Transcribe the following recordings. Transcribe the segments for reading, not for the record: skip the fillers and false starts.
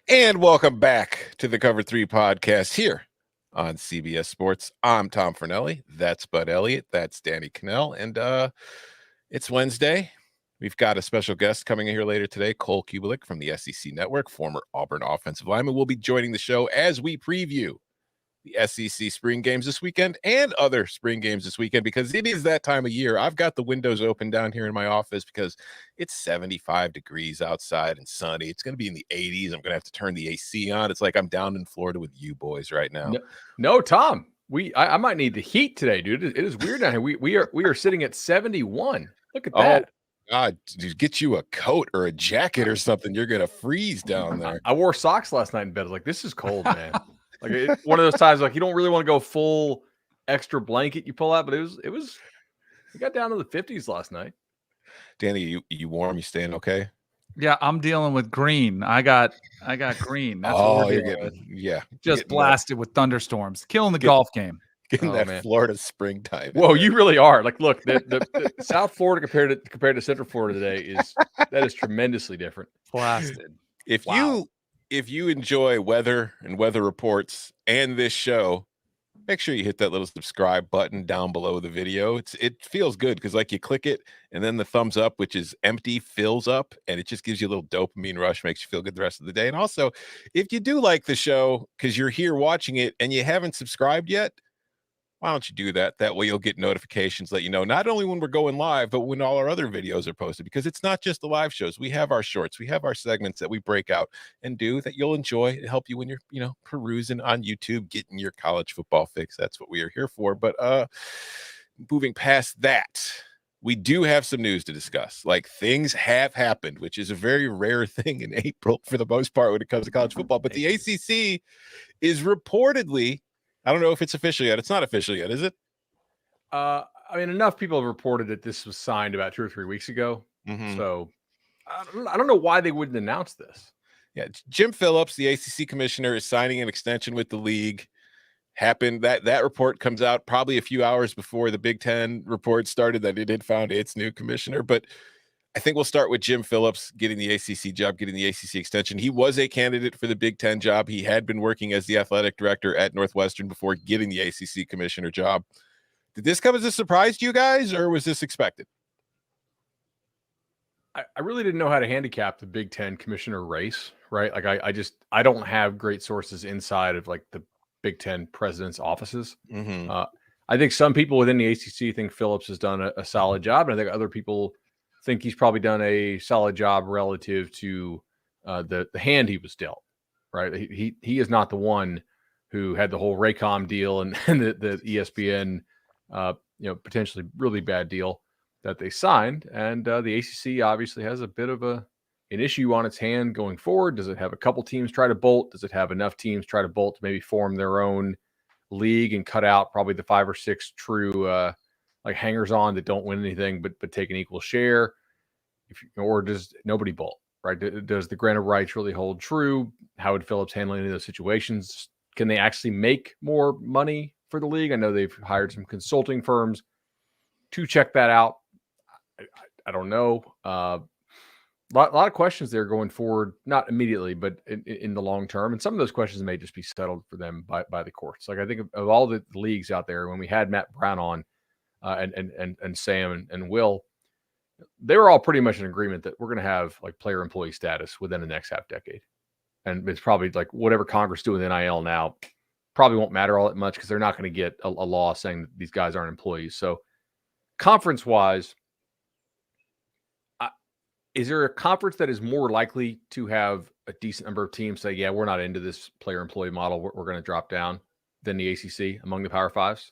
And welcome back to the Cover 3 podcast here on CBS Sports. I'm Tom Fornelli. That's Bud Elliott. That's Danny Cannell. And it's Wednesday. We've got a special guest coming in here later today, Cole Cubelic from the SEC Network, former Auburn offensive lineman, will be joining the show as we preview the SEC spring games this weekend and other spring games this weekend, because it is that time of year. I've got the windows open down here in my office because it's 75 degrees outside and sunny. It's going to be in the 80s. I'm going to have to turn the AC on. It's like I'm down in Florida with you boys right now. No, Tom. I might need the heat today, dude. It is weird down here. We are sitting at 71. Look at that. God, dude, get you a coat or a jacket or something. You're going to freeze down there. I wore socks last night in bed. I was like, this is cold, man. Like one of those times, like you don't really want to go full extra blanket you pull out, but it got down to the 50s last night. Danny, you warm? You staying okay? Yeah, I'm dealing with green. I got green. That's what we're dealing with. Just blasted with thunderstorms, killing the golf game. Getting that Florida springtime. Whoa, you really are. Like, look, the South Florida compared to Central Florida today is tremendously different. Blasted. If you enjoy weather and weather reports and this show, make sure you hit that little subscribe button down below the video. It feels good because like you click it and then the thumbs up, which is empty, fills up, and it just gives you a little dopamine rush, makes you feel good the rest of the day. And also, if you do like the show because you're here watching it and you haven't subscribed yet, why don't you do that? That way you'll get notifications, let you know not only when we're going live, but when all our other videos are posted, because it's not just the live shows. We have our shorts, we have our segments that we break out and do that you'll enjoy and help you when you're, perusing on YouTube, getting your college football fix. That's what we are here for. But moving past that, we do have some news to discuss. Like, things have happened, which is a very rare thing in April for the most part when it comes to college football. But the ACC is reportedly, I don't know if it's official yet. It's not official yet, is it? Enough people have reported that this was signed about 2 or 3 weeks ago. Mm-hmm. So I don't know why they wouldn't announce this. Yeah, Jim Phillips, the ACC commissioner, is signing an extension with the league. Happened that report comes out probably a few hours before the Big Ten report started that it had found its new commissioner. But I think we'll start with Jim Phillips getting the ACC job, getting the ACC extension. He was a candidate for the Big Ten job. He had been working as the athletic director at Northwestern before getting the ACC commissioner job. Did this come as a surprise to you guys, or was this expected? I really didn't know how to handicap the Big Ten commissioner race, right? Like I don't have great sources inside of like the Big Ten president's offices. Mm-hmm. I think some people within the ACC think Phillips has done a solid job, and I think other people think he's probably done a solid job relative to the hand he was dealt, right? He is not the one who had the whole Raycom deal and the ESPN, potentially really bad deal that they signed. And the ACC obviously has a bit of an issue on its hand going forward. Does it have a couple teams try to bolt? Does it have enough teams try to bolt to maybe form their own league and cut out probably the 5 or 6 true like hangers on that don't win anything but take an equal share? Or does nobody bolt, right? Does the grant of rights really hold true? How would Phillips handle any of those situations? Can they actually make more money for the league? I know they've hired some consulting firms to check that out. I don't know. A lot of questions there going forward, not immediately, but in the long term. And some of those questions may just be settled for them by the courts. Like I think of all the leagues out there, when we had Matt Brown on and Sam and Will, they were all pretty much in agreement that we're going to have like player employee status within the next half decade. And it's probably like whatever Congress do with NIL now probably won't matter all that much because they're not going to get a law saying that these guys aren't employees. So conference wise, is there a conference that is more likely to have a decent number of teams say, yeah, we're not into this player employee model, we're going to drop down, than the ACC among the Power Fives?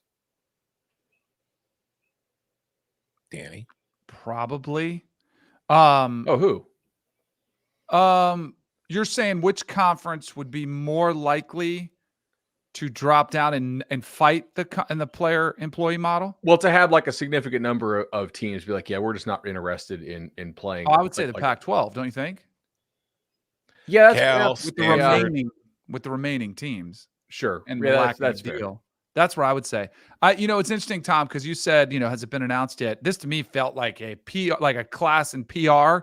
Danny? Probably. Who? You're saying which conference would be more likely to drop down and fight in the player employee model? Well, to have like a significant number of teams be like, yeah, we're just not interested in playing. I would say the Pac-12, don't you think? Yeah, that's with the remaining teams. Sure. And that's deal. Fair. That's what I would say. It's interesting, Tom, because you said, has it been announced yet? This to me felt like a class in PR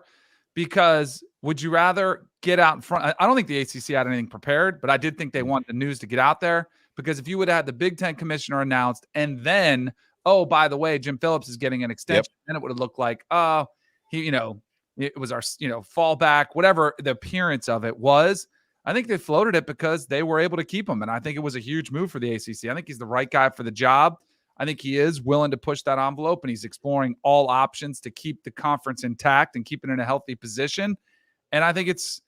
because would you rather get out in front? I don't think the ACC had anything prepared, but I did think they want the news to get out there, because if you would have had the Big Ten commissioner announced and then, oh, by the way, Jim Phillips is getting an extension, then it would have looked like, it was our, fallback, whatever the appearance of it was. I think they floated it because they were able to keep him. And I think it was a huge move for the ACC. I think he's the right guy for the job. I think he is willing to push that envelope, and he's exploring all options to keep the conference intact and keep it in a healthy position. And I think it's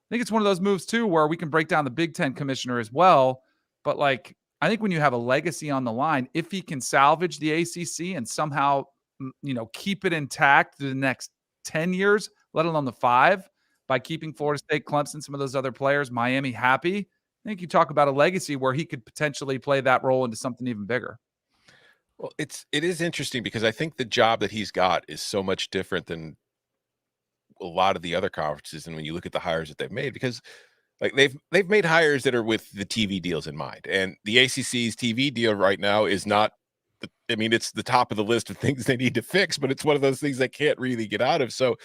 one of those moves too, where we can break down the Big Ten commissioner as well. But I think when you have a legacy on the line, if he can salvage the ACC and somehow, keep it intact through the next 10 years, let alone the 5, by keeping Florida State, Clemson, some of those other players, Miami happy, I think you talk about a legacy where he could potentially play that role into something even bigger. Well, it is interesting because I think the job that he's got is so much different than a lot of the other conferences. And when you look at the hires that they've made, because they've made hires that are with the TV deals in mind, and the ACC's TV deal right now is not. It's the top of the list of things they need to fix, but it's one of those things they can't really get out of. So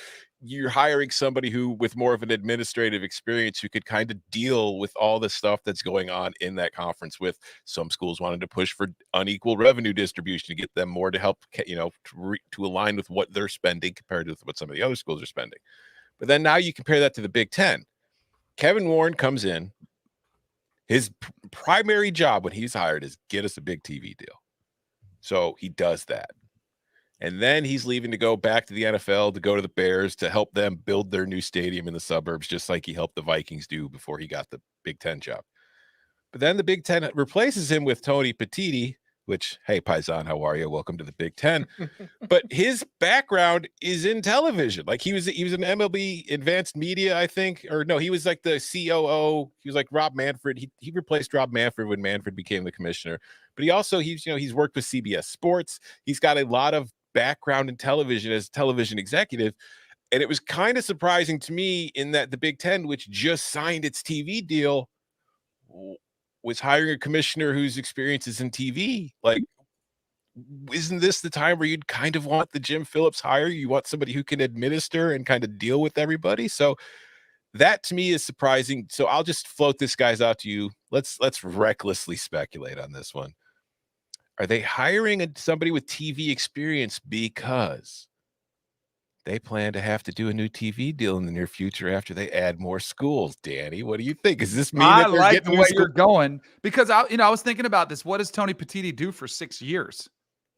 you're hiring somebody who, with more of an administrative experience, who could kind of deal with all the stuff that's going on in that conference, with some schools wanting to push for unequal revenue distribution to get them more to help, to align with what they're spending compared to what some of the other schools are spending. But then now you compare that to the Big Ten. Kevin Warren comes in. His primary job when he's hired is get us a big TV deal. So he does that. And then he's leaving to go back to the NFL, to go to the Bears, to help them build their new stadium in the suburbs, just like he helped the Vikings do before he got the Big Ten job. But then the Big Ten replaces him with Tony Petitti, which, hey, Paisan, how are you? Welcome to the Big Ten. But his background is in television. He was an MLB Advanced Media, I think. Or no, he was like the COO. He was like Rob Manfred. He replaced Rob Manfred when Manfred became the commissioner. But he's worked with CBS Sports. He's got a lot of background in television as a television executive. And it was kind of surprising to me in that the Big Ten, which just signed its TV deal, was hiring a commissioner whose experience is in TV. Isn't this the time where you'd kind of want the Jim Phillips hire? You want somebody who can administer and kind of deal with everybody. So that to me is surprising. So I'll just float this guys out to you. Let's recklessly speculate on this one. Are they hiring somebody with TV experience because they plan to have to do a new TV deal in the near future after they add more schools? Danny, what do you think? Does this mean I that they're like getting the way you're going? Because I was thinking about this. What does Tony Petitti do for 6 years?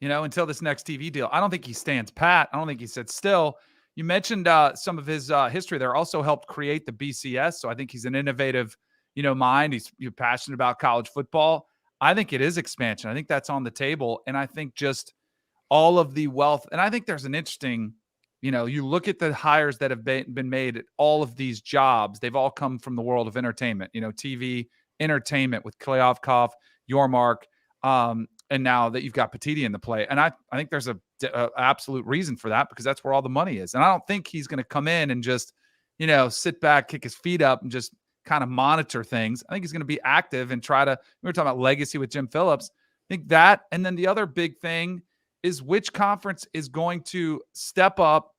Until this next TV deal. I don't think he stands pat. I don't think he sits still. You mentioned some of his history there. Also helped create the BCS. So I think he's an innovative, mind. He's passionate about college football. I think it is expansion. I think that's on the table. And I think just all of the wealth. And I think there's an interesting, you look at the hires that have been made at all of these jobs. They've all come from the world of entertainment, TV, entertainment with Kleofkoff, Yormark, and now that you've got Petitti in the play. And I think there's a absolute reason for that, because that's where all the money is. And I don't think he's going to come in and just, sit back, kick his feet up and just kind of monitor things. I think he's going to be active and try to, we were talking about legacy with Jim Phillips. I think that, and then the other big thing is which conference is going to step up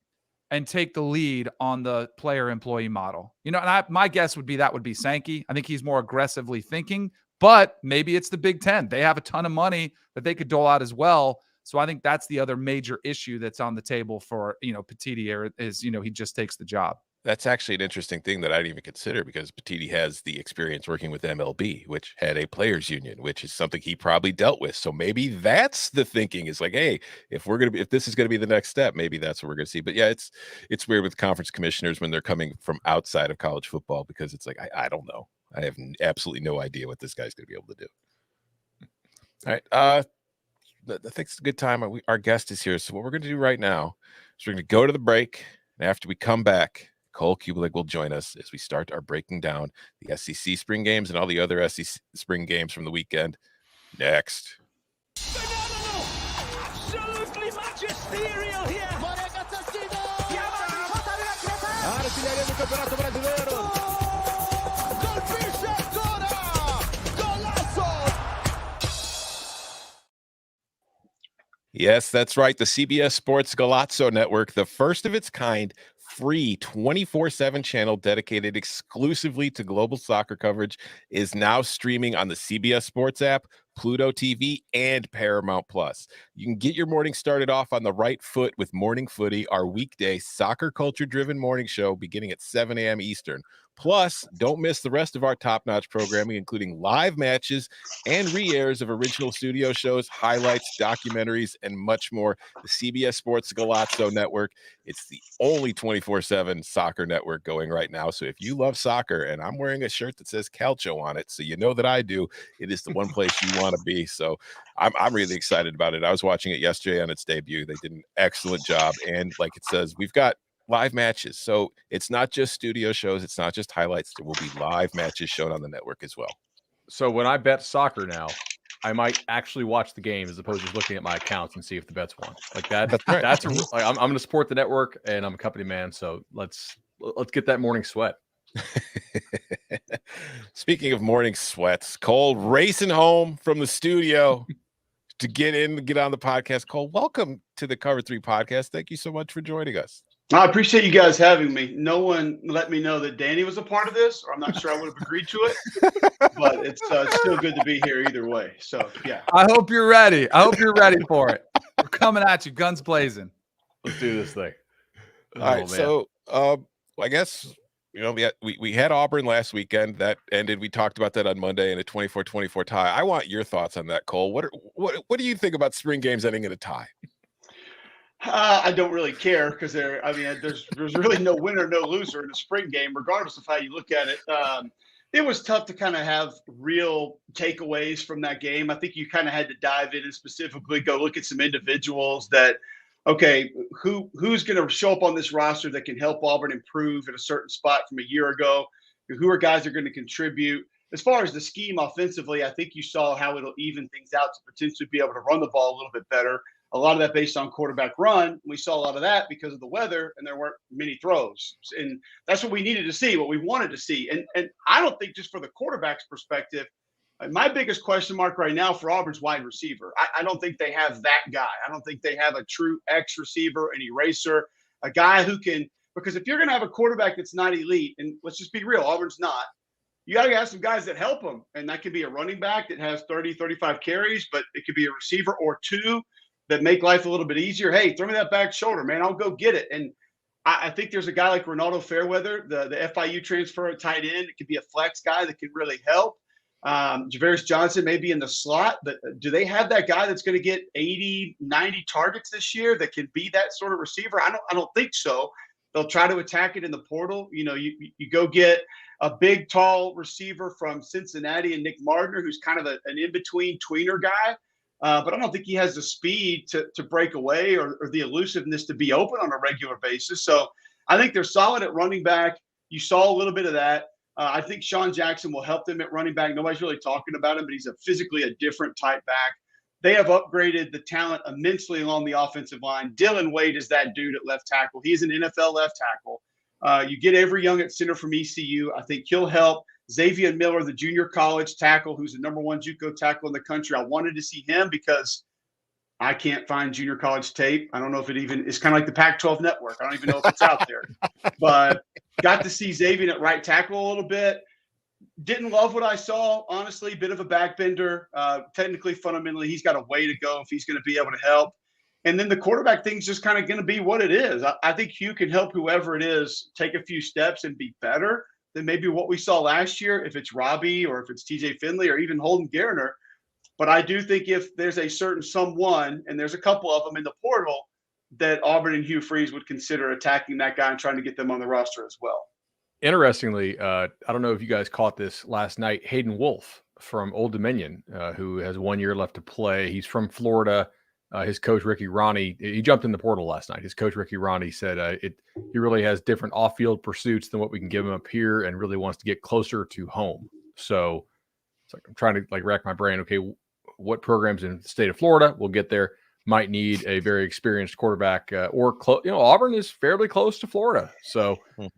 and take the lead on the player employee model. And my guess would be that would be Sankey. I think he's more aggressively thinking, but maybe it's the Big Ten. They have a ton of money that they could dole out as well. So I think that's the other major issue that's on the table for, Petitti is, he just takes the job. That's actually an interesting thing that I didn't even consider, because Petitti has the experience working with MLB, which had a players union, which is something he probably dealt with. So maybe that's the thinking, is hey, if this is going to be the next step, maybe that's what we're going to see. But yeah, it's weird with conference commissioners when they're coming from outside of college football, because it's I don't know. I have absolutely no idea what this guy's going to be able to do. All right. I think it's a good time. Our guest is here. So what we're going to do right now is we're going to go to the break. And after we come back, Cole Cubelic will join us as we start our breaking down the SEC spring games and all the other SEC spring games from the weekend next. Phenomenal! Absolutely magisterial here! Yes, that's right. The CBS Sports Golazzo Network, the first of its kind free 24/7 channel dedicated exclusively to global soccer coverage is now streaming on the CBS Sports app, Pluto TV, and Paramount Plus. You can get your morning started off on the right foot with Morning Footy, our weekday soccer culture-driven morning show beginning at 7 a.m. Eastern. Plus, don't miss the rest of our top-notch programming, including live matches and re-airs of original studio shows, highlights, documentaries, and much more. The CBS Sports Galazzo Network. It's the only 24/7 soccer network going right now. So if you love soccer, and I'm wearing a shirt that says Calcio on it, so you know that I do, it is the one place you want to be. So I'm really excited about it. I was watching it yesterday on its debut. They did an excellent job. And like it says, we've got live matches. So it's not just studio shows. It's not just highlights. There will be live matches shown on the network as well. So when I bet soccer now, I might actually watch the game as opposed to just looking at my accounts and see if the bet's won. Like that. That's right. That's like, I'm going to support the network, and I'm a company man. So let's get that morning sweat. Speaking of morning sweats, Cole racing home from the studio to get on the podcast. Cole, welcome to the Cover 3 podcast. Thank you so much for joining us. I appreciate you guys having me. No one let me know that Danny was a part of this, or I'm not sure I would have agreed to it. But it's still good to be here either way. So, yeah. I hope you're ready. I hope you're ready for it. We're coming at you, guns blazing. Let's do this thing. All right. So, I guess, we had Auburn last weekend. That ended. We talked about that on Monday in a 24-24 tie. I want your thoughts on that, Cole. What do you think about spring games ending in a tie? I don't really care because there's really no winner, no loser in a spring game, regardless of how you look at it. It was tough to kind of have real takeaways from that game. I think you kind of had to dive in and specifically go look at some individuals that, okay, who's going to show up on this roster that can help Auburn improve at a certain spot from a year ago? Who are guys that are going to contribute? As far as the scheme offensively, I think you saw how it'll even things out to potentially be able to run the ball a little bit better. A lot of that based on quarterback run. We saw a lot of that because of the weather, and there weren't many throws. And that's what we needed to see, what we wanted to see. And I don't think just for the quarterback's perspective, my biggest question mark right now for Auburn's wide receiver. I don't think they have that guy. I don't think they have a true X receiver, an eraser, a guy who can – because if you're going to have a quarterback that's not elite, and let's just be real, Auburn's not, you got to have some guys that help them. And that could be a running back that has 30, 35 carries, but it could be a receiver or two that make life a little bit easier. Hey, throw me that back shoulder, man. I'll go get it. And I think there's a guy like Ronaldo Fairweather, the FIU transfer at tight end. It could be a flex guy that can really help. Javaris Johnson may be in the slot, but do they have that guy that's going to get 80, 90 targets this year that can be that sort of receiver? I don't think so. They'll try to attack it in the portal. You go get a big, tall receiver from Cincinnati and Nick Mardner, who's kind of an in-between tweener guy. But I don't think he has the speed to break away or the elusiveness to be open on a regular basis. So I think they're solid at running back. You saw a little bit of that. I think Sean Jackson will help them at running back. Nobody's really talking about him, but he's physically a different type back. They have upgraded the talent immensely along the offensive line. Dylan Wade is that dude at left tackle. He's an NFL left tackle. You get Avery Young at center from ECU. I think he'll help. Xavier Miller, the junior college tackle, who's the #1 JUCO tackle in the country. I wanted to see him because I can't find junior college tape. I don't know if it even is kind of like the Pac-12 network. I don't even know if it's out there. But got to see Xavier at right tackle a little bit. Didn't love what I saw, honestly. Bit of a backbender. Technically, fundamentally, he's got a way to go if he's going to be able to help. And then the quarterback thing's just kind of going to be what it is. I think Hugh can help whoever it is take a few steps and be better than maybe what we saw last year, if it's Robbie or if it's TJ Finley or even Holden Garner. But I do think if there's a certain someone, and there's a couple of them in the portal, that Auburn and Hugh Freeze would consider attacking that guy and trying to get them on the roster as well. Interestingly, I don't know if you guys caught this last night, Hayden Wolf from Old Dominion, who has 1 year left to play. He's from Florida. His coach, Ricky Ronnie, he jumped in the portal last night. His coach, Ricky Ronnie, said he really has different off-field pursuits than what we can give him up here and really wants to get closer to home. So it's like I'm trying to rack my brain. Okay, what programs in the state of Florida will get there might need a very experienced quarterback or Auburn is fairly close to Florida. So who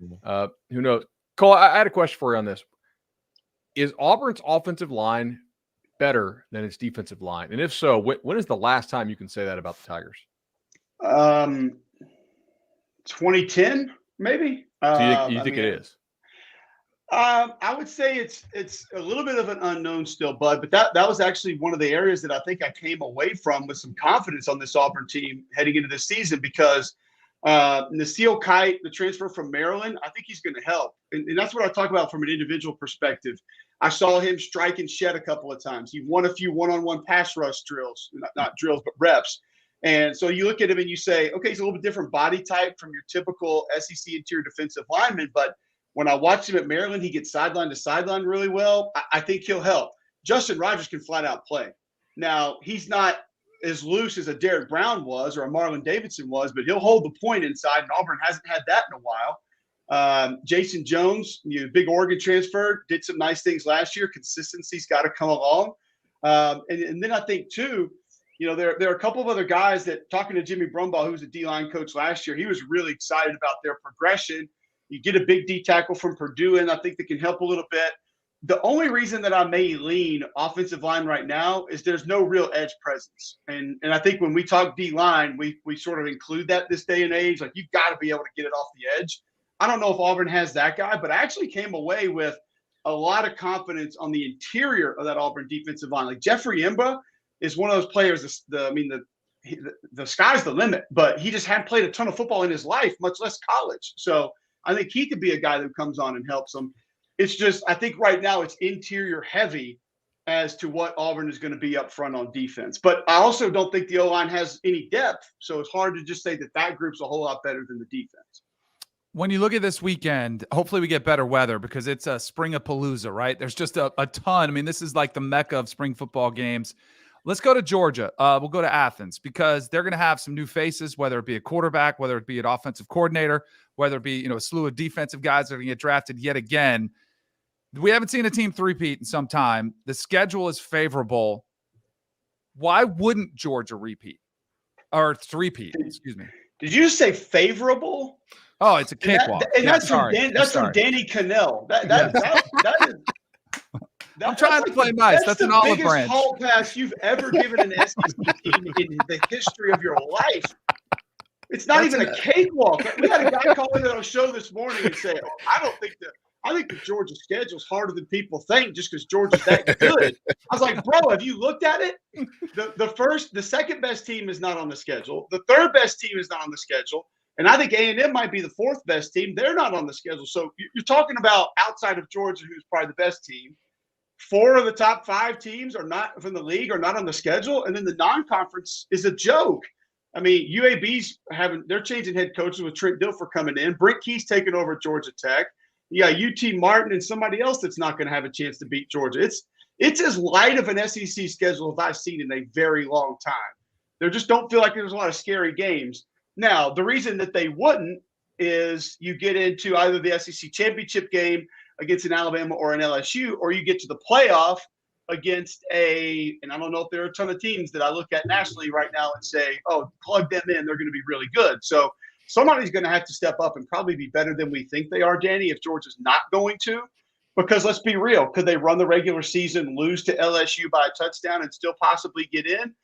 knows? Cole, I had a question for you on this. Is Auburn's offensive line better than its defensive line? And if so, when is the last time you can say that about the Tigers? 2010. Maybe. So you I think mean, it is? I would say it's a little bit of an unknown still, Bud. But that was actually one of the areas that I think I came away from with some confidence on this Auburn team heading into the season because Naseel Kite, the transfer from Maryland, I think he's going to help, and that's what I talk about from an individual perspective. I saw him strike and shed a couple of times. He won a few one-on-one pass rush drills, not drills, but reps. And so you look at him and you say, okay, he's a little bit different body type from your typical SEC interior defensive lineman, but when I watched him at Maryland, he gets sideline to sideline really well. I think he'll help. Justin Rogers can flat out play. Now, he's not as loose as a Derek Brown was or a Marlon Davidson was, but he'll hold the point inside, and Auburn hasn't had that in a while. Jason Jones, big Oregon transfer, did some nice things last year. Consistency's got to come along. And then I think, too, there are a couple of other guys that, talking to Jimmy Brumbaugh, who was a D-line coach last year, he was really excited about their progression. You get a big D tackle from Purdue, and I think that can help a little bit. The only reason that I may lean offensive line right now is there's no real edge presence. And I think when we talk D-line, we sort of include that this day and age. Like, you've got to be able to get it off the edge. I don't know if Auburn has that guy, but I actually came away with a lot of confidence on the interior of that Auburn defensive line. Like, Jeffrey Imba is one of those players, the sky's the limit, but he just hadn't played a ton of football in his life, much less college. So I think he could be a guy that comes on and helps them. It's just, I think right now it's interior heavy as to what Auburn is going to be up front on defense. But I also don't think the O-line has any depth. So it's hard to just say that group's a whole lot better than the defense. When you look at this weekend, hopefully we get better weather because it's a Spring-a-Palooza, right? There's just a ton. I mean, this is like the mecca of spring football games. Let's go to Georgia. We'll go to Athens because they're going to have some new faces, whether it be a quarterback, whether it be an offensive coordinator, whether it be a slew of defensive guys that are going to get drafted yet again. We haven't seen a team three-peat in some time. The schedule is favorable. Why wouldn't Georgia repeat or three-peat? Excuse me. Did you say favorable? Oh, it's a cakewalk. That's from Danny Cannell. That is. I'm trying to play nice. That's an olive branch. That's the biggest hall pass you've ever given an SEC team in the history of your life. It's not even a cakewalk. We had a guy call in on a show this morning and say, I think the Georgia schedule is harder than people think just because Georgia's that good. I was like, bro, have you looked at it? The second best team is not on the schedule. The third best team is not on the schedule. And I think A&M might be the fourth best team. They're not on the schedule. So you're talking about outside of Georgia, who's probably the best team. 4 of the top 5 teams are not from the league, are not on the schedule. And then the non-conference is a joke. I mean, UAB's they're changing head coaches with Trent Dilfer coming in. Brent Key's taking over Georgia Tech. Yeah, UT Martin and somebody else that's not going to have a chance to beat Georgia. It's as light of an SEC schedule as I've seen in a very long time. There just don't feel like there's a lot of scary games. Now, the reason that they wouldn't is you get into either the SEC championship game against an Alabama or an LSU, or you get to the playoff against and I don't know if there are a ton of teams that I look at nationally right now and say, oh, plug them in, they're going to be really good. So somebody's going to have to step up and probably be better than we think they are, Danny, if Georgia's not going to. Because let's be real, could they run the regular season, lose to LSU by a touchdown, and still possibly get in?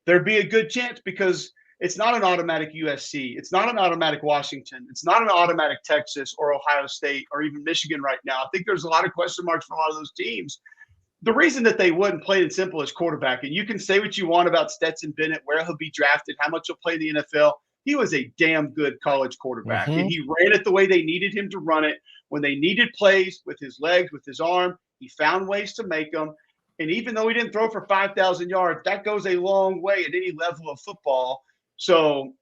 There'd be a good chance because it's not an automatic USC. It's not an automatic Washington. It's not an automatic Texas or Ohio State or even Michigan right now. I think there's a lot of question marks for a lot of those teams. The reason that they wouldn't, plain and simple, is quarterback. And you can say what you want about Stetson Bennett, where he'll be drafted, how much he'll play in the NFL. He was a damn good college quarterback. And he ran it the way they needed him to run it. When they needed plays with his legs, with his arm, he found ways to make them. And even though he didn't throw for 5,000 yards, that goes a long way at any level of football. So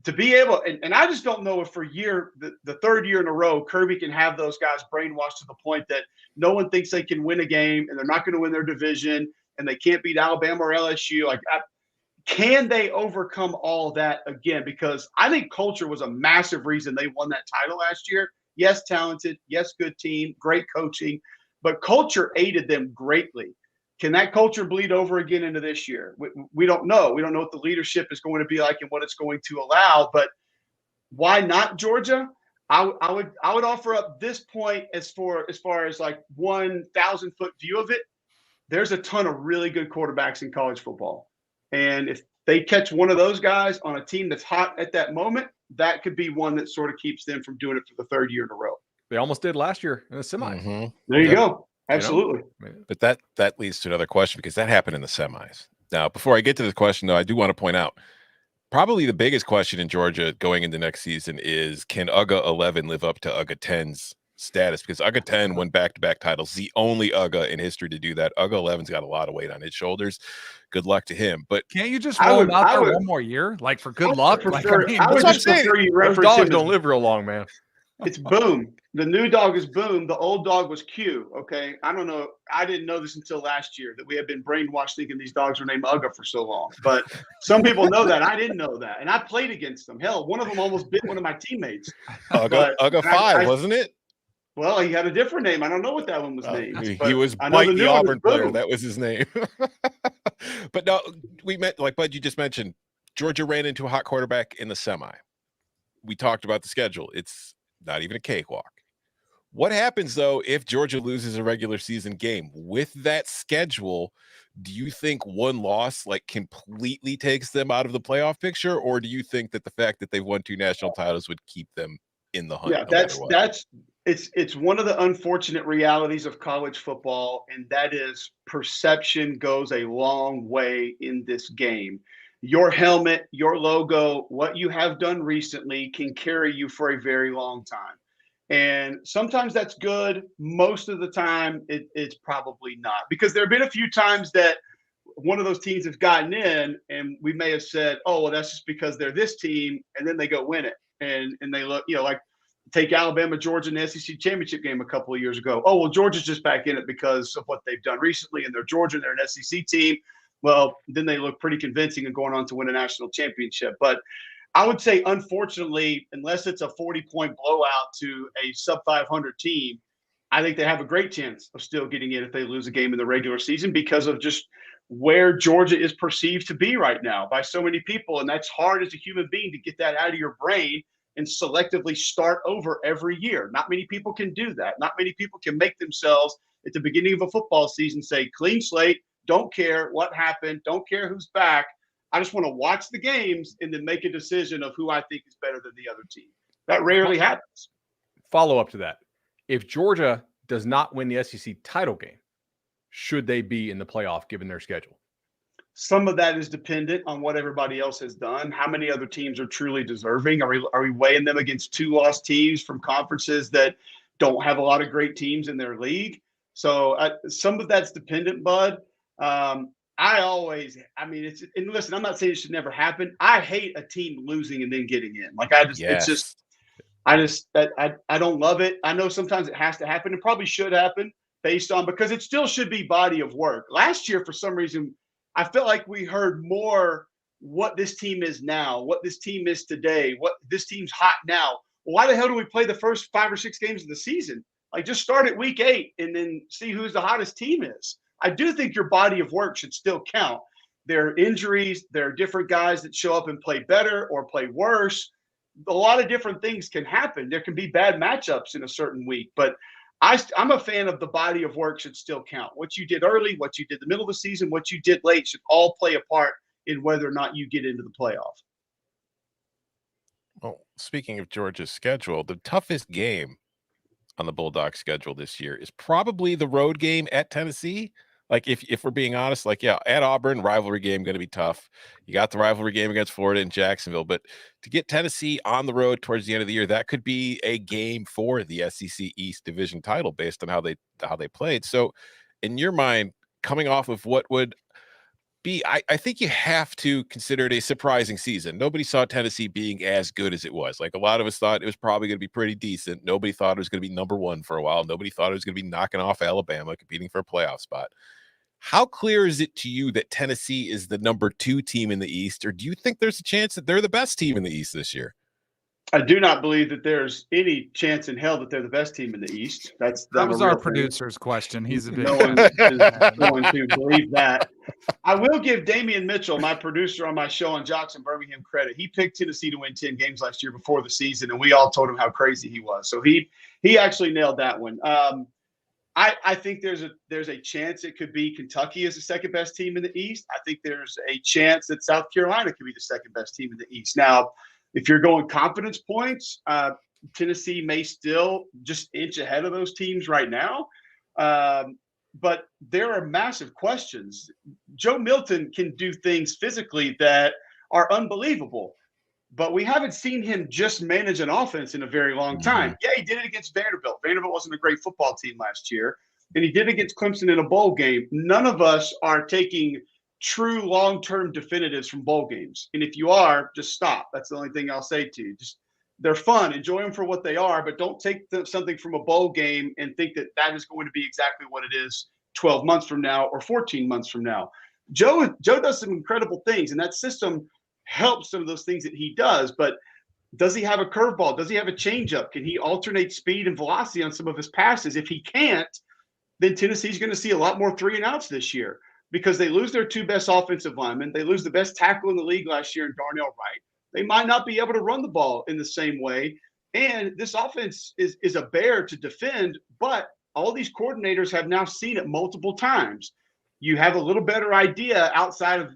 to be able, and I just don't know if for the third year in a row, Kirby can have those guys brainwashed to the point that no one thinks they can win a game and they're not going to win their division and they can't beat Alabama or LSU. Can they overcome all that again? Because I think culture was a massive reason they won that title last year. Yes, talented. Yes, good team, great coaching, but culture aided them greatly. Can that culture bleed over again into this year? We don't know. We don't know what the leadership is going to be like and what it's going to allow. But why not Georgia? I would offer up this point as far as like 1,000-foot view of it. There's a ton of really good quarterbacks in college football, and if they catch one of those guys on a team that's hot at that moment, that could be one that sort of keeps them from doing it for the third year in a row. They almost did last year in the semis. Mhm. There you Yep. go. Absolutely. But that leads to another question, because that happened in the semis. Now, before I get to this question, though, I do want to point out probably the biggest question in Georgia going into next season is, can UGA 11 live up to UGA 10's status? Because UGA 10 won back-to-back titles, the only UGA in history to do that. UGA 11's got a lot of weight on his shoulders. Good luck to him. But can't you just roll him out there one more year, like for good luck? I Like, would just prefer you Those reference dogs him don't as, live real long, man. it's Boom. The new dog is Boom. The old dog was Q. Okay. I don't know. I didn't know this until last year, that we had been brainwashed thinking these dogs were named UGA for so long. But some people know that. I didn't know that. And I played against them. Hell, one of them almost bit one of my teammates. UGA 5, wasn't it? Well, he had a different name. I don't know what that one was named. He was Mike, the Auburn player. That was his name. But no, we met, like Bud, you just mentioned, Georgia ran into a hot quarterback in the semi. We talked about the schedule. It's not even a cakewalk. What happens, though, if Georgia loses a regular season game? With that schedule, do you think one loss like completely takes them out of the playoff picture? Or do you think that the fact that they've won 2 national titles would keep them in the hunt? Yeah, it's one of the unfortunate realities of college football, and that is perception goes a long way in this game. Your helmet, your logo, what you have done recently can carry you for a very long time. And sometimes that's good. Most of the time, it's probably not, because there have been a few times that one of those teams has gotten in, and we may have said, "Oh, well, that's just because they're this team," and then they go win it, and they look, like take Alabama, Georgia in the SEC championship game a couple of years ago. Oh, well, Georgia's just back in it because of what they've done recently, and they're Georgia, and they're an SEC team. Well, then they look pretty convincing and going on to win a national championship. But I would say, unfortunately, unless it's a 40-point blowout to a sub-500 team, I think they have a great chance of still getting in if they lose a game in the regular season, because of just where Georgia is perceived to be right now by so many people. And that's hard as a human being to get that out of your brain and selectively start over every year. Not many people can do that. Not many people can make themselves at the beginning of a football season say, clean slate, don't care what happened, don't care who's back. I just want to watch the games and then make a decision of who I think is better than the other team. That rarely happens. Follow up to that. If Georgia does not win the SEC title game, should they be in the playoff given their schedule? Some of that is dependent on what everybody else has done. How many other teams are truly deserving? Are we weighing them against 2 lost teams from conferences that don't have a lot of great teams in their league? So some of that's dependent, Bud. And listen, I'm not saying it should never happen. I hate a team losing and then getting in. Like I don't love it. I know sometimes it has to happen. It probably should happen because it still should be body of work. Last year, for some reason, I felt like we heard more what this team is now, what this team is today, what this team's hot now. Well, why the hell do we play the first 5 or 6 games of the season? Like, just start at week 8 and then see who's the hottest team is. I do think your body of work should still count. There are injuries. There are different guys that show up and play better or play worse. A lot of different things can happen. There can be bad matchups in a certain week, but I'm a fan of the body of work should still count. What you did early, what you did the middle of the season, what you did late should all play a part in whether or not you get into the playoff. Well, speaking of Georgia's schedule, the toughest game on the Bulldogs schedule this year is probably the road game at Tennessee. Like, if we're being honest, like, yeah, at Auburn, rivalry game going to be tough. You got the rivalry game against Florida and Jacksonville, but to get Tennessee on the road towards the end of the year, that could be a game for the SEC East Division title based on how they played. So, in your mind, coming off of what would be, I think you have to consider it a surprising season. Nobody saw Tennessee being as good as it was. Like, a lot of us thought it was probably going to be pretty decent. Nobody thought it was going to be number 1 for a while. Nobody thought it was going to be knocking off Alabama, competing for a playoff spot. How clear is it to you that Tennessee is the number 2 team in the East, or do you think there's a chance that they're the best team in the East this year? I do not believe that there's any chance in hell that they're the best team in the East. That was our producer's question. He's a big no one is going to believe that. I will give Damian Mitchell, my producer on my show on Jocks in Birmingham, credit. He picked Tennessee to win 10 games last year before the season, and we all told him how crazy he was. So he actually nailed that one. I think there's a chance it could be Kentucky as the second best team in the East. I think there's a chance that South Carolina could be the second best team in the East. Now, if you're going confidence points, Tennessee may still just inch ahead of those teams right now. But there are massive questions. Joe Milton can do things physically that are unbelievable, but we haven't seen him just manage an offense in a very long time. Yeah, he did it against Vanderbilt. Vanderbilt wasn't a great football team last year, and he did it against Clemson in a bowl game. None of us are taking true long-term definitives from bowl games. And if you are, just stop. That's the only thing I'll say to you. Just they're fun. Enjoy them for what they are, but don't take something from a bowl game and think that that is going to be exactly what it is 12 months from now or 14 months from now. Joe does some incredible things, and that system helps some of those things that he does. But does he have a curveball? Does he have a changeup? Can he alternate speed and velocity on some of his passes? If he can't, then Tennessee's going to see a lot more 3-and-outs this year because they lose their two best offensive linemen. They lose the best tackle in the league last year in Darnell Wright. They might not be able to run the ball in the same way. And this offense is a bear to defend, but all these coordinators have now seen it multiple times. You have a little better idea outside of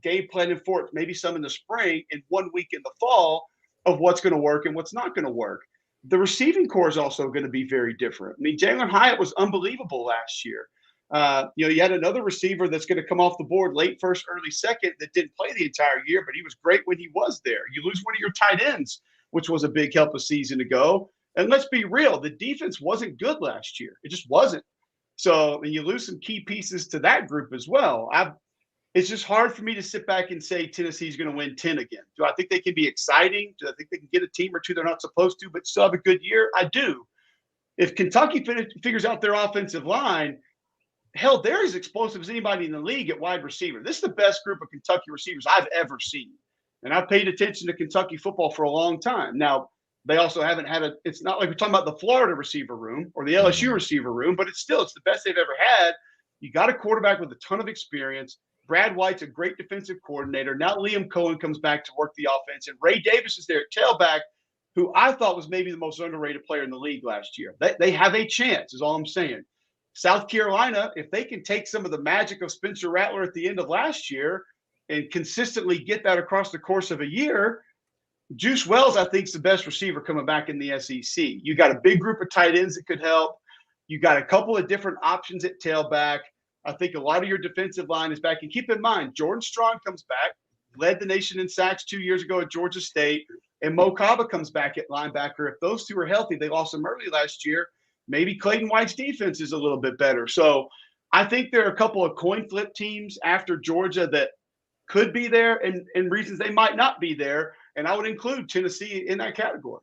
game planning for it, maybe some in the spring and 1 week in the fall of what's going to work and what's not going to work. The receiving core is also going to be very different. I mean, Jalen Hyatt was unbelievable last year. You had another receiver that's going to come off the board late first, early second that didn't play the entire year, but he was great when he was there. You lose one of your tight ends, which was a big help a season ago. And let's be real, the defense wasn't good last year. It just wasn't. So and you lose some key pieces to that group as well. It's just hard for me to sit back and say Tennessee's going to win 10 again. Do I think they can be exciting? Do I think they can get a team or two they're not supposed to, but still have a good year? I do. If Kentucky figures out their offensive line, hell, they're as explosive as anybody in the league at wide receiver. This is the best group of Kentucky receivers I've ever seen. And I've paid attention to Kentucky football for a long time. Now, they also haven't had it's not like we're talking about the Florida receiver room or the LSU receiver room, but it's the best they've ever had. You got a quarterback with a ton of experience. Brad White's a great defensive coordinator. Now Liam Cohen comes back to work the offense. And Ray Davis is there at tailback, who I thought was maybe the most underrated player in the league last year. They have a chance, is all I'm saying. South Carolina, if they can take some of the magic of Spencer Rattler at the end of last year and consistently get that across the course of a year, Juice Wells, I think, is the best receiver coming back in the SEC. You got a big group of tight ends that could help. You got a couple of different options at tailback. I think a lot of your defensive line is back. And keep in mind, Jordan Strong comes back, led the nation in sacks 2 years ago at Georgia State, and Mo Kaba comes back at linebacker. If those two are healthy, they lost them early last year. Maybe Clayton White's defense is a little bit better. So I think there are a couple of coin flip teams after Georgia that could be there and reasons they might not be there. And I would include Tennessee in that category.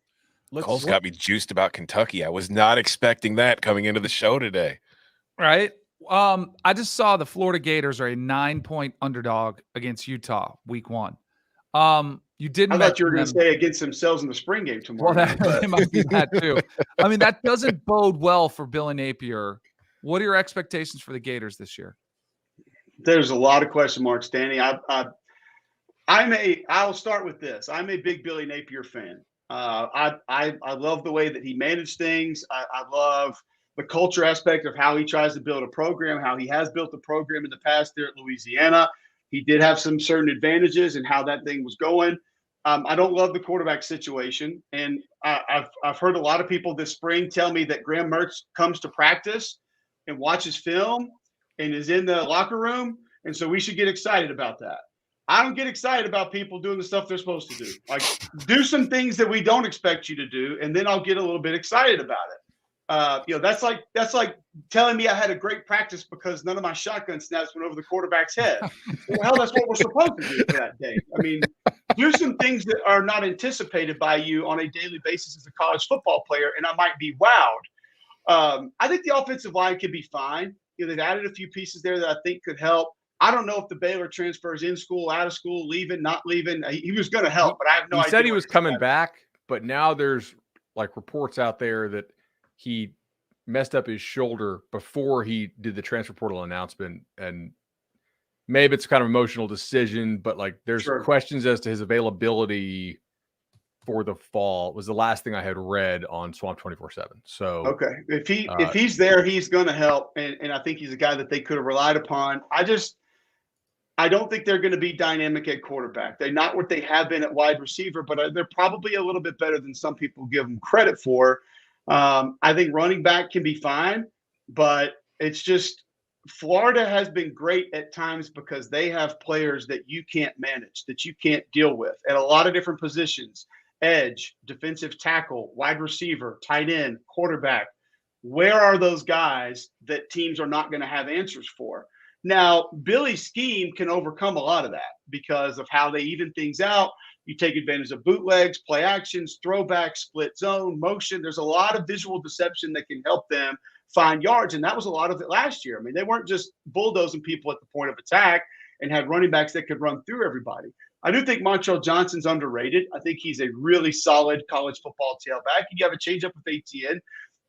Cole's got me juiced about Kentucky. I was not expecting that coming into the show today. Right. I just saw the Florida Gators are a 9-point underdog against Utah week 1. You didn't. I thought you were going to say against themselves in the spring game tomorrow. Well, it might be that too. I mean, that doesn't bode well for Billy Napier. What are your expectations for the Gators this year? There's a lot of question marks, Danny. I'll start with this. I'm a big Billy Napier fan. I love the way that he managed things. I love the culture aspect of how he tries to build a program, how he has built a program in the past there at Louisiana. He did have some certain advantages in how that thing was going. I don't love the quarterback situation. And I've heard a lot of people this spring tell me that Graham Mertz comes to practice and watches film and is in the locker room. And so we should get excited about that. I don't get excited about people doing the stuff they're supposed to do. Like, do some things that we don't expect you to do, and then I'll get a little bit excited about it. That's like telling me I had a great practice because none of my shotgun snaps went over the quarterback's head. Well, hell, that's what we're supposed to do for that day. I mean, do some things that are not anticipated by you on a daily basis as a college football player, and I might be wowed. I think the offensive line could be fine. They've added a few pieces there that I think could help. I don't know if the Baylor transfers in school, out of school, leaving, not leaving. He was going to help, but I have no idea. He said he was coming back, but now there's like reports out there that he messed up his shoulder before he did the transfer portal announcement. And maybe it's kind of an emotional decision, but like there's questions as to his availability for the fall was the last thing I had read on Swamp 24/7. So Okay, if he's there, he's going to help, and I think he's a guy that they could have relied upon. I don't think they're going to be dynamic at quarterback. They're not what they have been at wide receiver, but they're probably a little bit better than some people give them credit for. I think running back can be fine, but it's just Florida has been great at times because they have players that you can't manage, that you can't deal with at a lot of different positions: edge, defensive tackle, wide receiver, tight end, quarterback. Where are those guys that teams are not going to have answers for? Now, Billy's scheme can overcome a lot of that because of how they even things out. You take advantage of bootlegs, play actions, throwbacks, split zone, motion. There's a lot of visual deception that can help them find yards, and that was a lot of it last year. I mean, they weren't just bulldozing people at the point of attack and had running backs that could run through everybody. I do think Montrell Johnson's underrated. I think he's a really solid college football tailback. You have a change up with ATN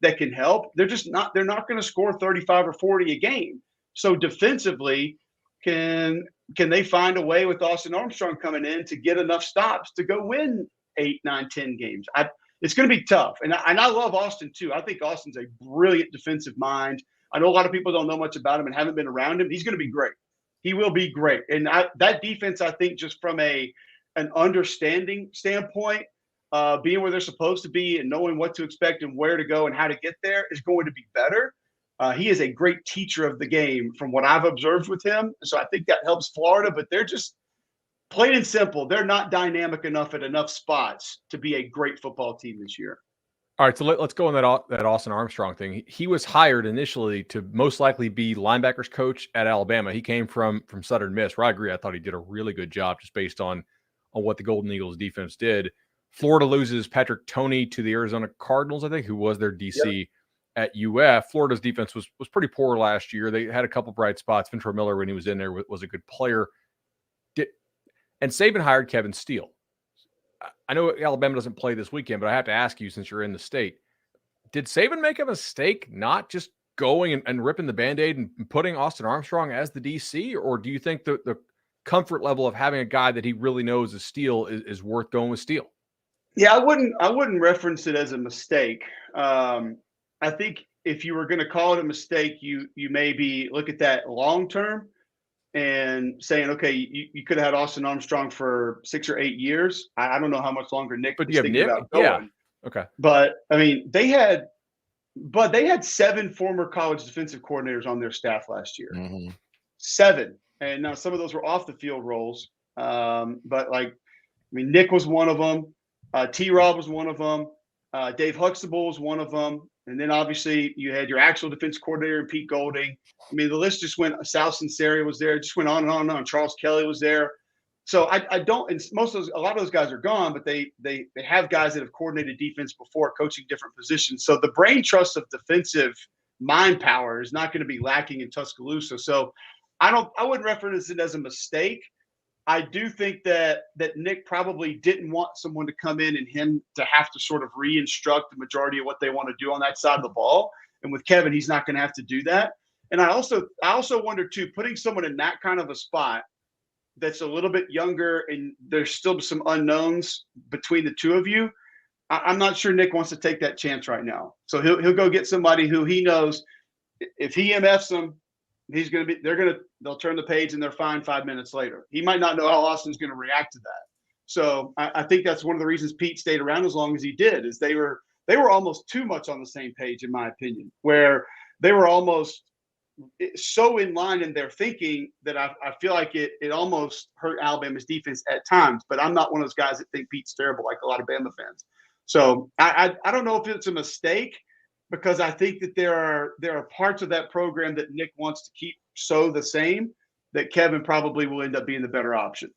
that can help. They're not going to score 35 or 40 a game. So defensively, can they find a way with Austin Armstrong coming in to get enough stops to go win 8, 9, 10 games? It's going to be tough. And I love Austin too. I think Austin's a brilliant defensive mind. I know a lot of people don't know much about him and haven't been around him. He's going to be great. He will be great. And that defense, I think, just from an understanding standpoint, being where they're supposed to be and knowing what to expect and where to go and how to get there is going to be better. He is a great teacher of the game from what I've observed with him. So I think that helps Florida, but they're just plain and simple. They're not dynamic enough at enough spots to be a great football team this year. all right, so let's go on that Austin Armstrong thing. He was hired initially to most likely be linebackers coach at Alabama. He came from Southern Miss, where I agree. I thought he did a really good job just based on what the Golden Eagles defense did. Florida loses Patrick Toney to the Arizona Cardinals, I think, who was their DC at UF. Florida's defense was pretty poor last year. They had a couple bright spots. Ventura Miller, when he was in there, was a good player. And Saban hired Kevin Steele. I know Alabama doesn't play this weekend, but I have to ask you, since you're in the state, did Saban make a mistake not just going and ripping the Band-Aid and putting Austin Armstrong as the DC? Or do you think the comfort level of having a guy that he really knows is Steele is worth going with Steele? Yeah, I wouldn't reference it as a mistake. I think if you were going to call it a mistake, you maybe look at that long term and saying, okay, you could have had Austin Armstrong for 6 or 8 years. I don't know how much longer Nick was thinking about going. Yeah. Okay. But I mean, they had 7 former college defensive coordinators on their staff last year. Mm-hmm. 7. And now some of those were off the field roles. But Nick was one of them. T-Rob was one of them. Dave Huxtable was one of them. And then obviously you had your actual defense coordinator, Pete Golding. I mean, the list just went. Sal Sinceri was there. It just went on and on and on. Charles Kelly was there. So I don't. And a lot of those guys are gone, but they have guys that have coordinated defense before, coaching different positions. So the brain trust of defensive mind power is not going to be lacking in Tuscaloosa. So I wouldn't reference it as a mistake. I do think that Nick probably didn't want someone to come in and him to have to sort of re-instruct the majority of what they want to do on that side of the ball. And with Kevin, he's not going to have to do that. And I also wonder too, putting someone in that kind of a spot that's a little bit younger and there's still some unknowns between the two of you. I'm not sure Nick wants to take that chance right now. So he'll go get somebody who he knows if he MFs them, they'll turn the page and they're fine 5 minutes later. He might not know how Austin's going to react to that. So I think that's one of the reasons Pete stayed around as long as he did, is they were almost too much on the same page, in my opinion, where they were almost so in line in their thinking that I feel like it almost hurt Alabama's defense at times. But I'm not one of those guys that think Pete's terrible like a lot of Bama fans. So I don't know if it's a mistake, because I think that there are parts of that program that Nick wants to keep so the same, that Kevin probably will end up being the better option.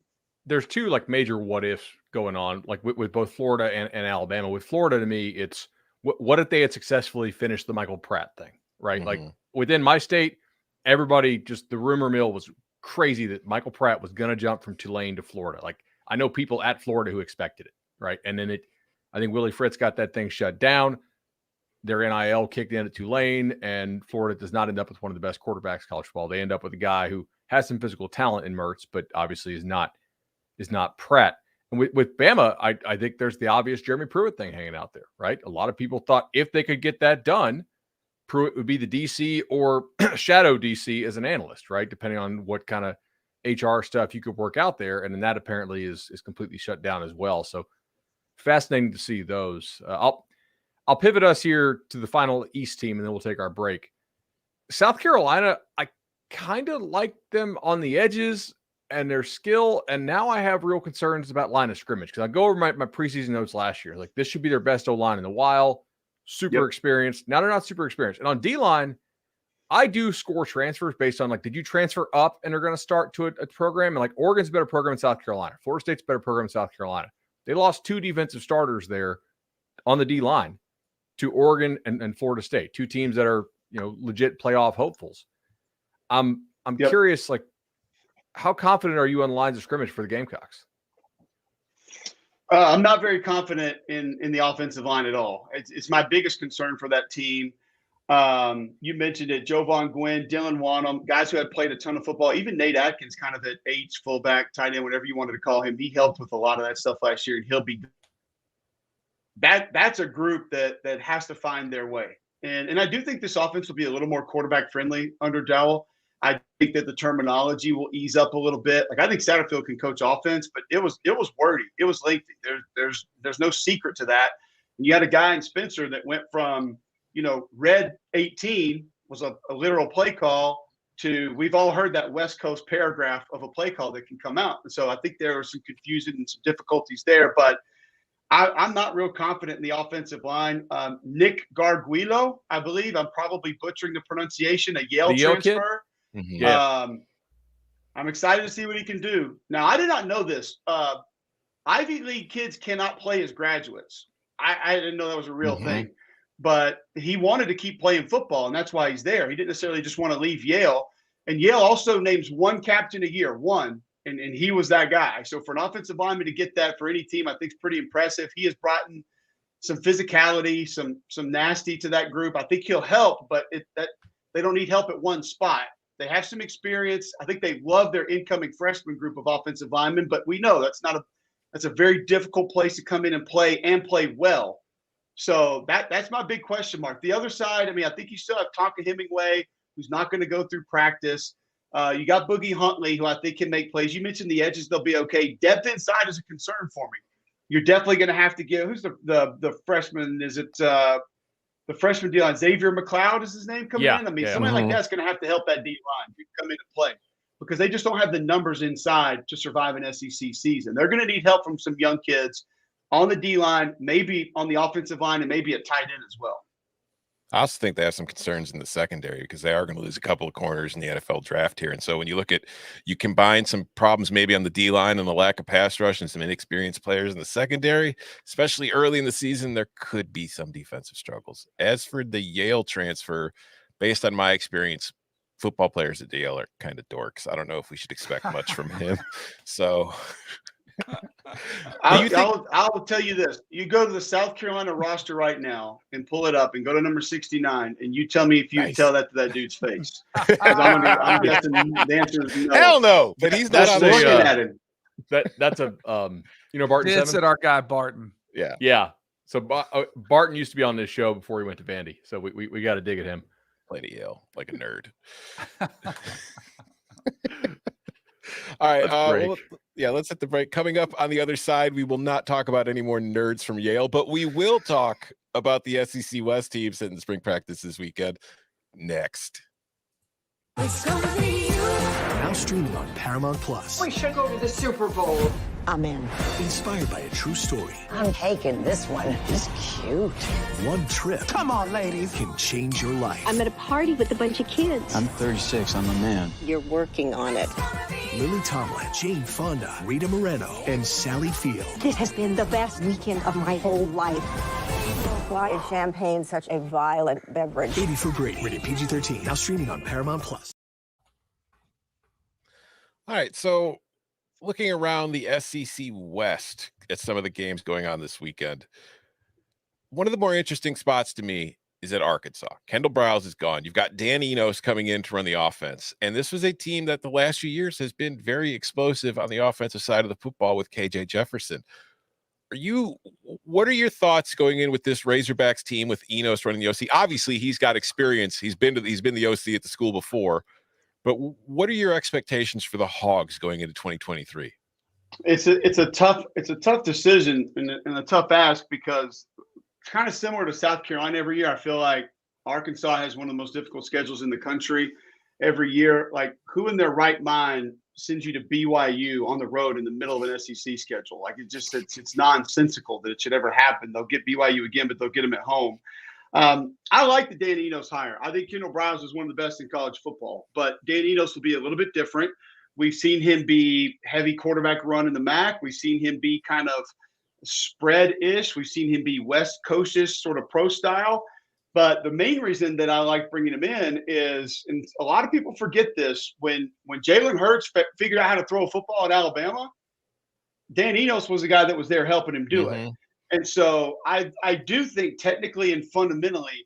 There's two major what ifs going on, with both Florida and Alabama. With Florida, to me, it's what if they had successfully finished the Michael Pratt thing, right? Mm-hmm. Like within my state, everybody, just the rumor mill was crazy that Michael Pratt was going to jump from Tulane to Florida. Like, I know people at Florida who expected it, right? And then I think Willie Fritz got that thing shut down. Their NIL kicked in at Tulane, and Florida does not end up with one of the best quarterbacks in college football. They end up with a guy who has some physical talent in Mertz, but obviously is not Pratt. And with Bama, I think there's the obvious Jeremy Pruitt thing hanging out there, right? A lot of people thought if they could get that done, Pruitt would be the DC or shadow DC as an analyst, right? Depending on what kind of HR stuff you could work out there. And then that apparently is completely shut down as well. So fascinating to see those. I'll pivot us here to the final East team, and then we'll take our break. South Carolina, I kind of like them on the edges and their skill. And now I have real concerns about line of scrimmage because I go over my preseason notes last year. Like, this should be their best O-line in a while. Super experienced. Now they're not super experienced. And on D-line, I do score transfers based on, like, did you transfer up and are going to start to a program? And like, Oregon's a better program in South Carolina. Florida State's a better program in South Carolina. They lost 2 defensive starters there on the D-line to Oregon and Florida State, 2 teams that are, legit playoff hopefuls. I'm curious, like, how confident are you on the lines of scrimmage for the Gamecocks? I'm not very confident in the offensive line at all. It's my biggest concern for that team. You mentioned it, Jovan Gwynn, Dylan Wanham, guys who had played a ton of football. Even Nate Atkins, kind of at H, fullback, tight end, whatever you wanted to call him. He helped with a lot of that stuff last year, and he'll be that's a group that has to find their way. And I do think this offense will be a little more quarterback friendly under Dowell. I think that the terminology will ease up a little bit. Like, I think Satterfield can coach offense, but it was wordy. It was lengthy. There's no secret to that. And you had a guy in Spencer that went from, red 18 was a literal play call to, we've all heard that West Coast paragraph of a play call that can come out. And so I think there was some confusion and some difficulties there, but I'm not real confident in the offensive line. Nick Garguilo, I believe, I'm probably butchering the pronunciation, a Yale transfer. Mm-hmm. Yeah. I'm excited to see what he can do. Now, I did not know this. Ivy League kids cannot play as graduates. I didn't know that was a real thing. But he wanted to keep playing football, and that's why he's there. He didn't necessarily just want to leave Yale. And Yale also names 1 captain a year, 1. And he was that guy. So for an offensive lineman to get that for any team, I think is pretty impressive. He has brought in some physicality, some nasty to that group. I think he'll help, but they don't need help at one spot. They have some experience. I think they love their incoming freshman group of offensive linemen, but we know that's a very difficult place to come in and play well. So that's my big question mark. The other side, I think you still have Tonka Hemingway, who's not going to go through practice. You got Boogie Huntley, who I think can make plays. You mentioned the edges; they'll be okay. Depth inside is a concern for me. You're definitely going to have to give. Who's the freshman? Is it the freshman D line? Xavier McLeod is his name coming in. Somebody like that's going to have to help that D line come in and play because they just don't have the numbers inside to survive an SEC season. They're going to need help from some young kids on the D line, maybe on the offensive line, and maybe at tight end as well. I also think they have some concerns in the secondary because they are going to lose a couple of corners in the NFL draft here. And so when you combine some problems maybe on the D line and the lack of pass rush and some inexperienced players in the secondary, especially early in the season, there could be some defensive struggles. As for the Yale transfer, based on my experience, football players at Yale are kind of dorks. I don't know if we should expect much from him. So I'll tell you this. You go to the South Carolina roster right now and pull it up and go to number 69 and you tell me if you tell that to that dude's face. I'm guessing the answer is no. Hell no. But he's not on looking at him. That's a Barton It's 7? at our guy Barton. Yeah. Yeah. So Barton used to be on this show before he went to Vandy. So we got to dig at him. Played at Yale like a nerd. All right. Let's hit the break. Coming up on the other side, we will not talk about any more nerds from Yale, but we will talk about the SEC West teams in spring practice this weekend next. Now streaming on Paramount Plus. We should go to the Super Bowl. I'm in. Inspired by a true story. I'm taking this one. He's cute. One trip. Come on, ladies. Can change your life. I'm at a party with a bunch of kids. I'm 36. I'm a man. You're working on it. Lily Tomlin, Jane Fonda, Rita Moreno, and Sally Field. This has been the best weekend of my whole life. Why is champagne such a violent beverage? 80 for Brady. Rated PG-13. Now streaming on Paramount Plus. All right. So looking around the SEC West at some of the games going on this weekend, one of the more interesting spots to me is at Arkansas. Kendall Briles is gone. You've got Dan Enos coming in to run the offense. And this was a team that the last few years has been very explosive on the offensive side of the football with KJ Jefferson. What are your thoughts going in with this Razorbacks team with Enos running the OC? Obviously, he's got experience. He's been the OC at the school before. But what are your expectations for the Hogs going into 2023? It's a tough decision and a tough ask, because it's kind of similar to South Carolina every year. I feel like Arkansas has one of the most difficult schedules in the country every year. Like, who in their right mind sends you to BYU on the road in the middle of an SEC schedule? Like, it's nonsensical that it should ever happen. They'll get BYU again, but they'll get them at home. I like the Dan Enos hire. I think Kendall Briles is one of the best in college football, but Dan Enos will be a little bit different. We've seen him be heavy quarterback run in the MAC. We've seen him be kind of spread-ish. We've seen him be West Coast-ish, sort of pro style. But the main reason that I like bringing him in is, and a lot of people forget this, when Jalen Hurts figured out how to throw a football at Alabama, Dan Enos was the guy that was there helping him do it. And so I do think technically and fundamentally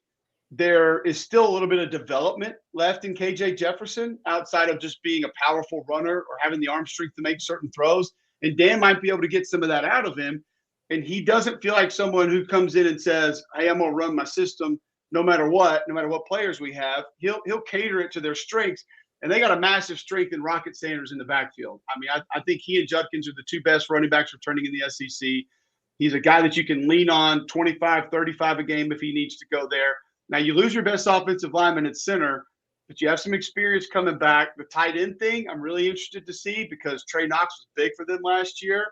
there is still a little bit of development left in KJ Jefferson outside of just being a powerful runner or having the arm strength to make certain throws. And Dan might be able to get some of that out of him. And he doesn't feel like someone who comes in and says, hey, I'm going to run my system no matter what players we have. He'll cater it to their strengths. And they got a massive strength in Rocket Sanders in the backfield. I mean, I think he and Judkins are the two best running backs returning in the SEC. He's a guy that you can lean on 25, 35 a game if he needs to go there. Now, you lose your best offensive lineman at center, but you have some experience coming back. The tight end thing, I'm really interested to see, because Trey Knox was big for them last year.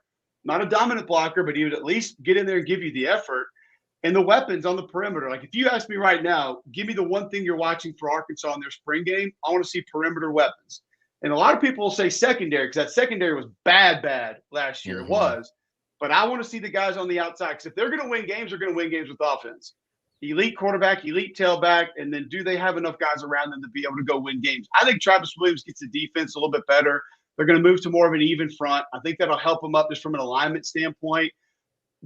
Not a dominant blocker, but he would at least get in there and give you the effort. And the weapons on the perimeter. Like, if you ask me right now, give me the one thing you're watching for Arkansas in their spring game, I want to see perimeter weapons. And a lot of people will say secondary, because that secondary was bad last year. It was. But I want to see the guys on the outside, because if they're going to win games, they're going to win games with offense. Elite quarterback, elite tailback, and then do they have enough guys around them to be able to go win games? I think Travis Williams gets the defense a little bit better. They're going to move to more of an even front. I think that'll help them up just from an alignment standpoint.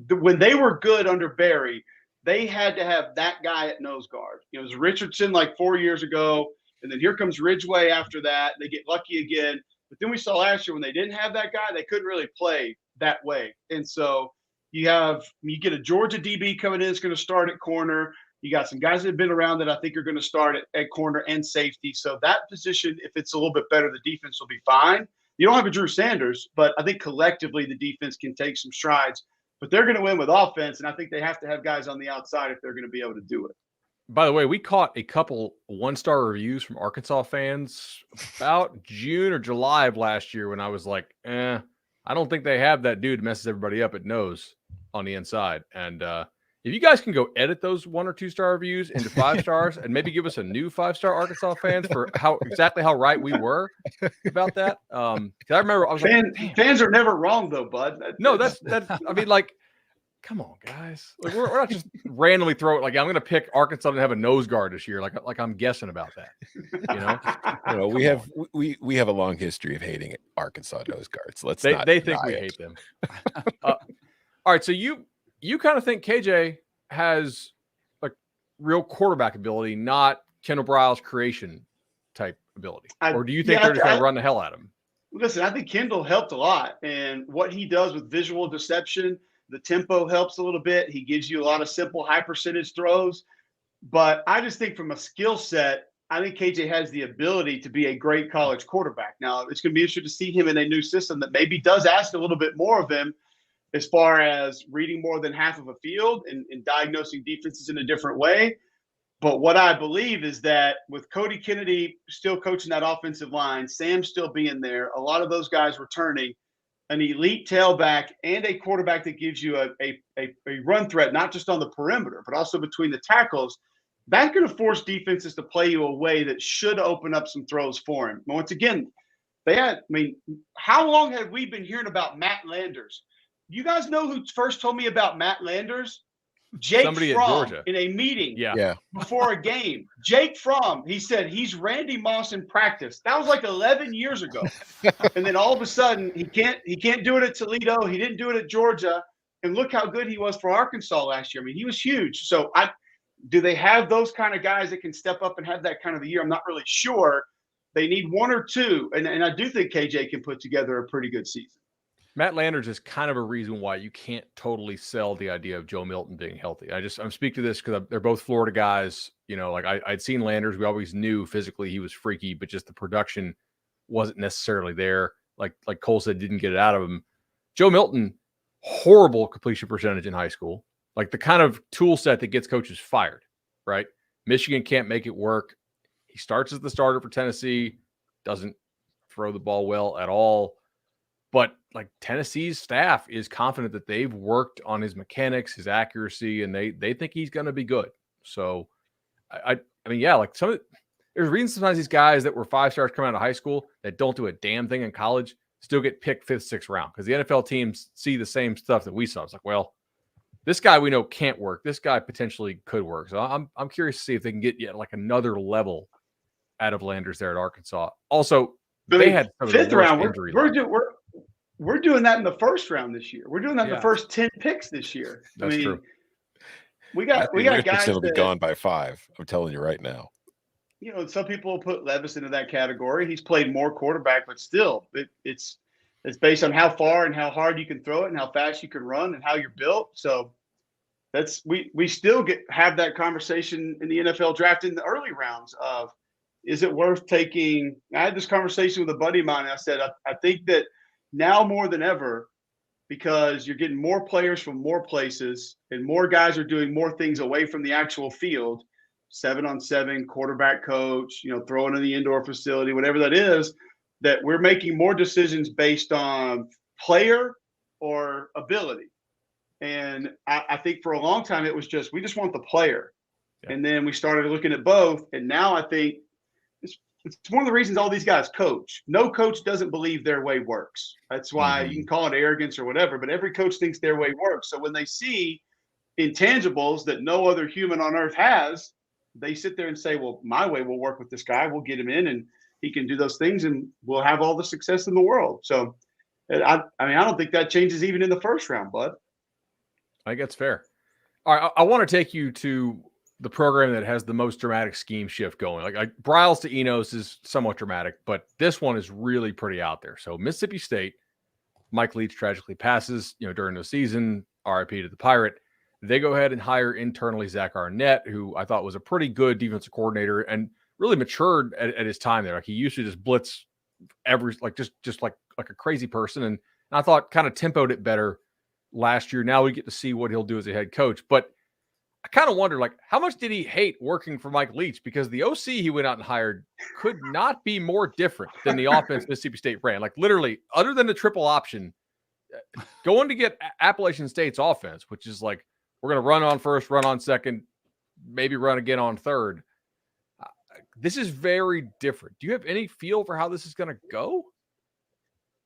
When they were good under Barry, they had to have that guy at nose guard. It was Richardson like 4 years ago, and then here comes Ridgeway after that. They get lucky again. But then we saw last year when they didn't have that guy, they couldn't really play that way. And so you get a Georgia DB coming in that's going to start at corner. You got some guys that have been around that I think are going to start at corner and safety. So that position, if it's a little bit better, the defense will be fine. You don't have a Drew Sanders, but I think collectively the defense can take some strides. But they're going to win with offense, and I think they have to have guys on the outside if they're going to be able to do it. By the way, we caught a couple one-star reviews from Arkansas fans about June or July of last year when I was like, I don't think they have that dude who messes everybody up at nose on the inside. And if you guys can go edit those 1 or 2 star reviews into 5 stars and maybe give us a new 5-star Arkansas fans for exactly how right we were about that. Because I remember I was fans are never wrong though, bud. That's I mean, like, come on, guys. Like, we're not just randomly throw it. Like, I'm going to pick Arkansas to have a nose guard this year. Like I'm guessing about that. You know, we have a long history of hating Arkansas nose guards. They think we hate them. All right, so you kind of think KJ has like real quarterback ability, not Kendall Briles creation type ability, or do you think they're just going to run the hell out of him? Listen, I think Kendall helped a lot, and what he does with visual deception. The tempo helps a little bit. He gives you a lot of simple, high percentage throws. But I just think from a skill set, I think KJ has the ability to be a great college quarterback. Now, it's going to be interesting to see him in a new system that maybe does ask a little bit more of him as far as reading more than half of a field and diagnosing defenses in a different way. But what I believe is that with Cody Kennedy still coaching that offensive line, Sam still being there, a lot of those guys returning, an elite tailback and a quarterback that gives you a run threat, not just on the perimeter, but also between the tackles, that's going to force defenses to play you a way that should open up some throws for him. Once again, how long have we been hearing about Matt Landers? You guys know who first told me about Matt Landers? Jake Fromm in a meeting before a game. Jake Fromm, he said he's Randy Moss in practice. That was like 11 years ago. And then all of a sudden he can't do it at Toledo. He didn't do it at Georgia. And look how good he was for Arkansas last year. I mean, he was huge. So do they have those kind of guys that can step up and have that kind of a year? I'm not really sure. They need one or two, and I do think KJ can put together a pretty good season. Matt Landers is kind of a reason why you can't totally sell the idea of Joe Milton being healthy. I'm speaking to this because they're both Florida guys. You know, like I'd seen Landers. We always knew physically he was freaky, but just the production wasn't necessarily there. Like Cole said, didn't get it out of him. Joe Milton, horrible completion percentage in high school. Like the kind of tool set that gets coaches fired, right? Michigan can't make it work. He starts as the starter for Tennessee, doesn't throw the ball well at all. But like Tennessee's staff is confident that they've worked on his mechanics, his accuracy, and they think he's going to be good. So I mean, yeah, like there's reasons sometimes these guys that were 5 stars coming out of high school that don't do a damn thing in college still get picked 5th, 6th round because the NFL teams see the same stuff that we saw. It's like, well, this guy we know can't work. This guy potentially could work. So I'm curious to see if they can get yet like another level out of Landers there at Arkansas. Also, they had some 5th round. We're doing that in the 1st round this year. We're doing that in the first 10 picks this year. That's true. We got guys that'll be gone by 5. I'm telling you right now. You know, some people put Levis into that category. He's played more quarterback, but still, it's based on how far and how hard you can throw it and how fast you can run and how you're built. So that's we still have that conversation in the NFL draft in the early rounds of, is it worth taking? I had this conversation with a buddy of mine. And I said, I think that now more than ever, because you're getting more players from more places and more guys are doing more things away from the actual field, 7-on-7, quarterback coach, you know, throwing in the indoor facility, whatever that is, that we're making more decisions based on player or ability. And I think for a long time it was just, we just want the player. Yeah. And then we started looking at both. And now I think it's one of the reasons all these guys coach. No coach doesn't believe their way works. That's why you can call it arrogance or whatever, but every coach thinks their way works. So when they see intangibles that no other human on earth has, they sit there and say, well, my way will work with this guy. We'll get him in and he can do those things and we'll have all the success in the world. So, I don't think that changes even in the 1st round, bud. I think that's fair. All right. I want to take you to the program that has the most dramatic scheme shift going. Like Bryles to Enos is somewhat dramatic, but this one is really pretty out there. So Mississippi State, Mike Leach tragically passes, during the season, RIP to the Pirate. They go ahead and hire internally Zach Arnett, who I thought was a pretty good defensive coordinator and really matured at his time there. Like he used to just blitz just like a crazy person. And I thought kind of tempoed it better last year. Now we get to see what he'll do as a head coach. But I kind of wonder, how much did he hate working for Mike Leach? Because the OC he went out and hired could not be more different than the offense Mississippi State ran. Like literally, other than the triple option, going to get Appalachian State's offense, which is like, we're going to run on first, run on second, maybe run again on third. This is very different. Do you have any feel for how this is going to go?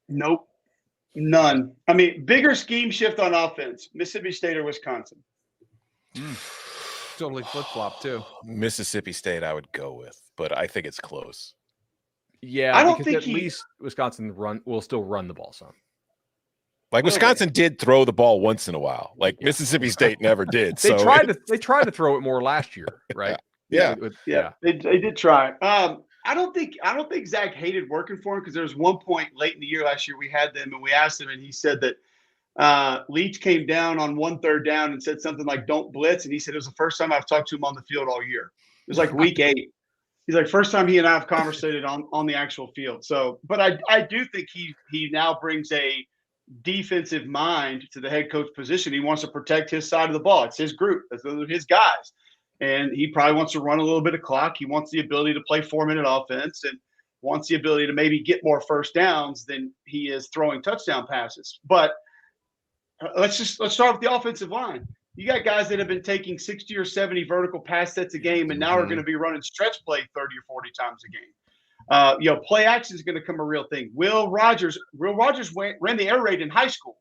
Nope. None. I mean, bigger scheme shift on offense, Mississippi State or Wisconsin? Totally flip-flop too. Mississippi State I would go with, but I think it's close. Yeah, I don't think at least Wisconsin will still run the ball some. Like Wisconsin did throw the ball once in a while. Like Mississippi State never did. They tried to throw it more last year, right? Yeah. They did try. I don't think Zach hated working for him because there was one point late in the year last year we had them and we asked him and he said that Leach came down on 1 3rd down and said something like "Don't blitz," and he said it was the first time I've talked to him on the field all year. It was like week 8. He's like, first time he and I have conversated on the actual field. So, but I do think he now brings a defensive mind to the head coach position. He wants to protect his side of the ball. It's his group. Those are his guys. And he probably wants to run a little bit of clock. He wants the ability to play 4-minute offense and wants the ability to maybe get more first downs than he is throwing touchdown passes. But let's start with the offensive line. You got guys that have been taking 60 or 70 vertical pass sets a game and now are going to be running stretch play 30 or 40 times a game. Play action is going to become a real thing. Will Rogers ran the air raid in high school.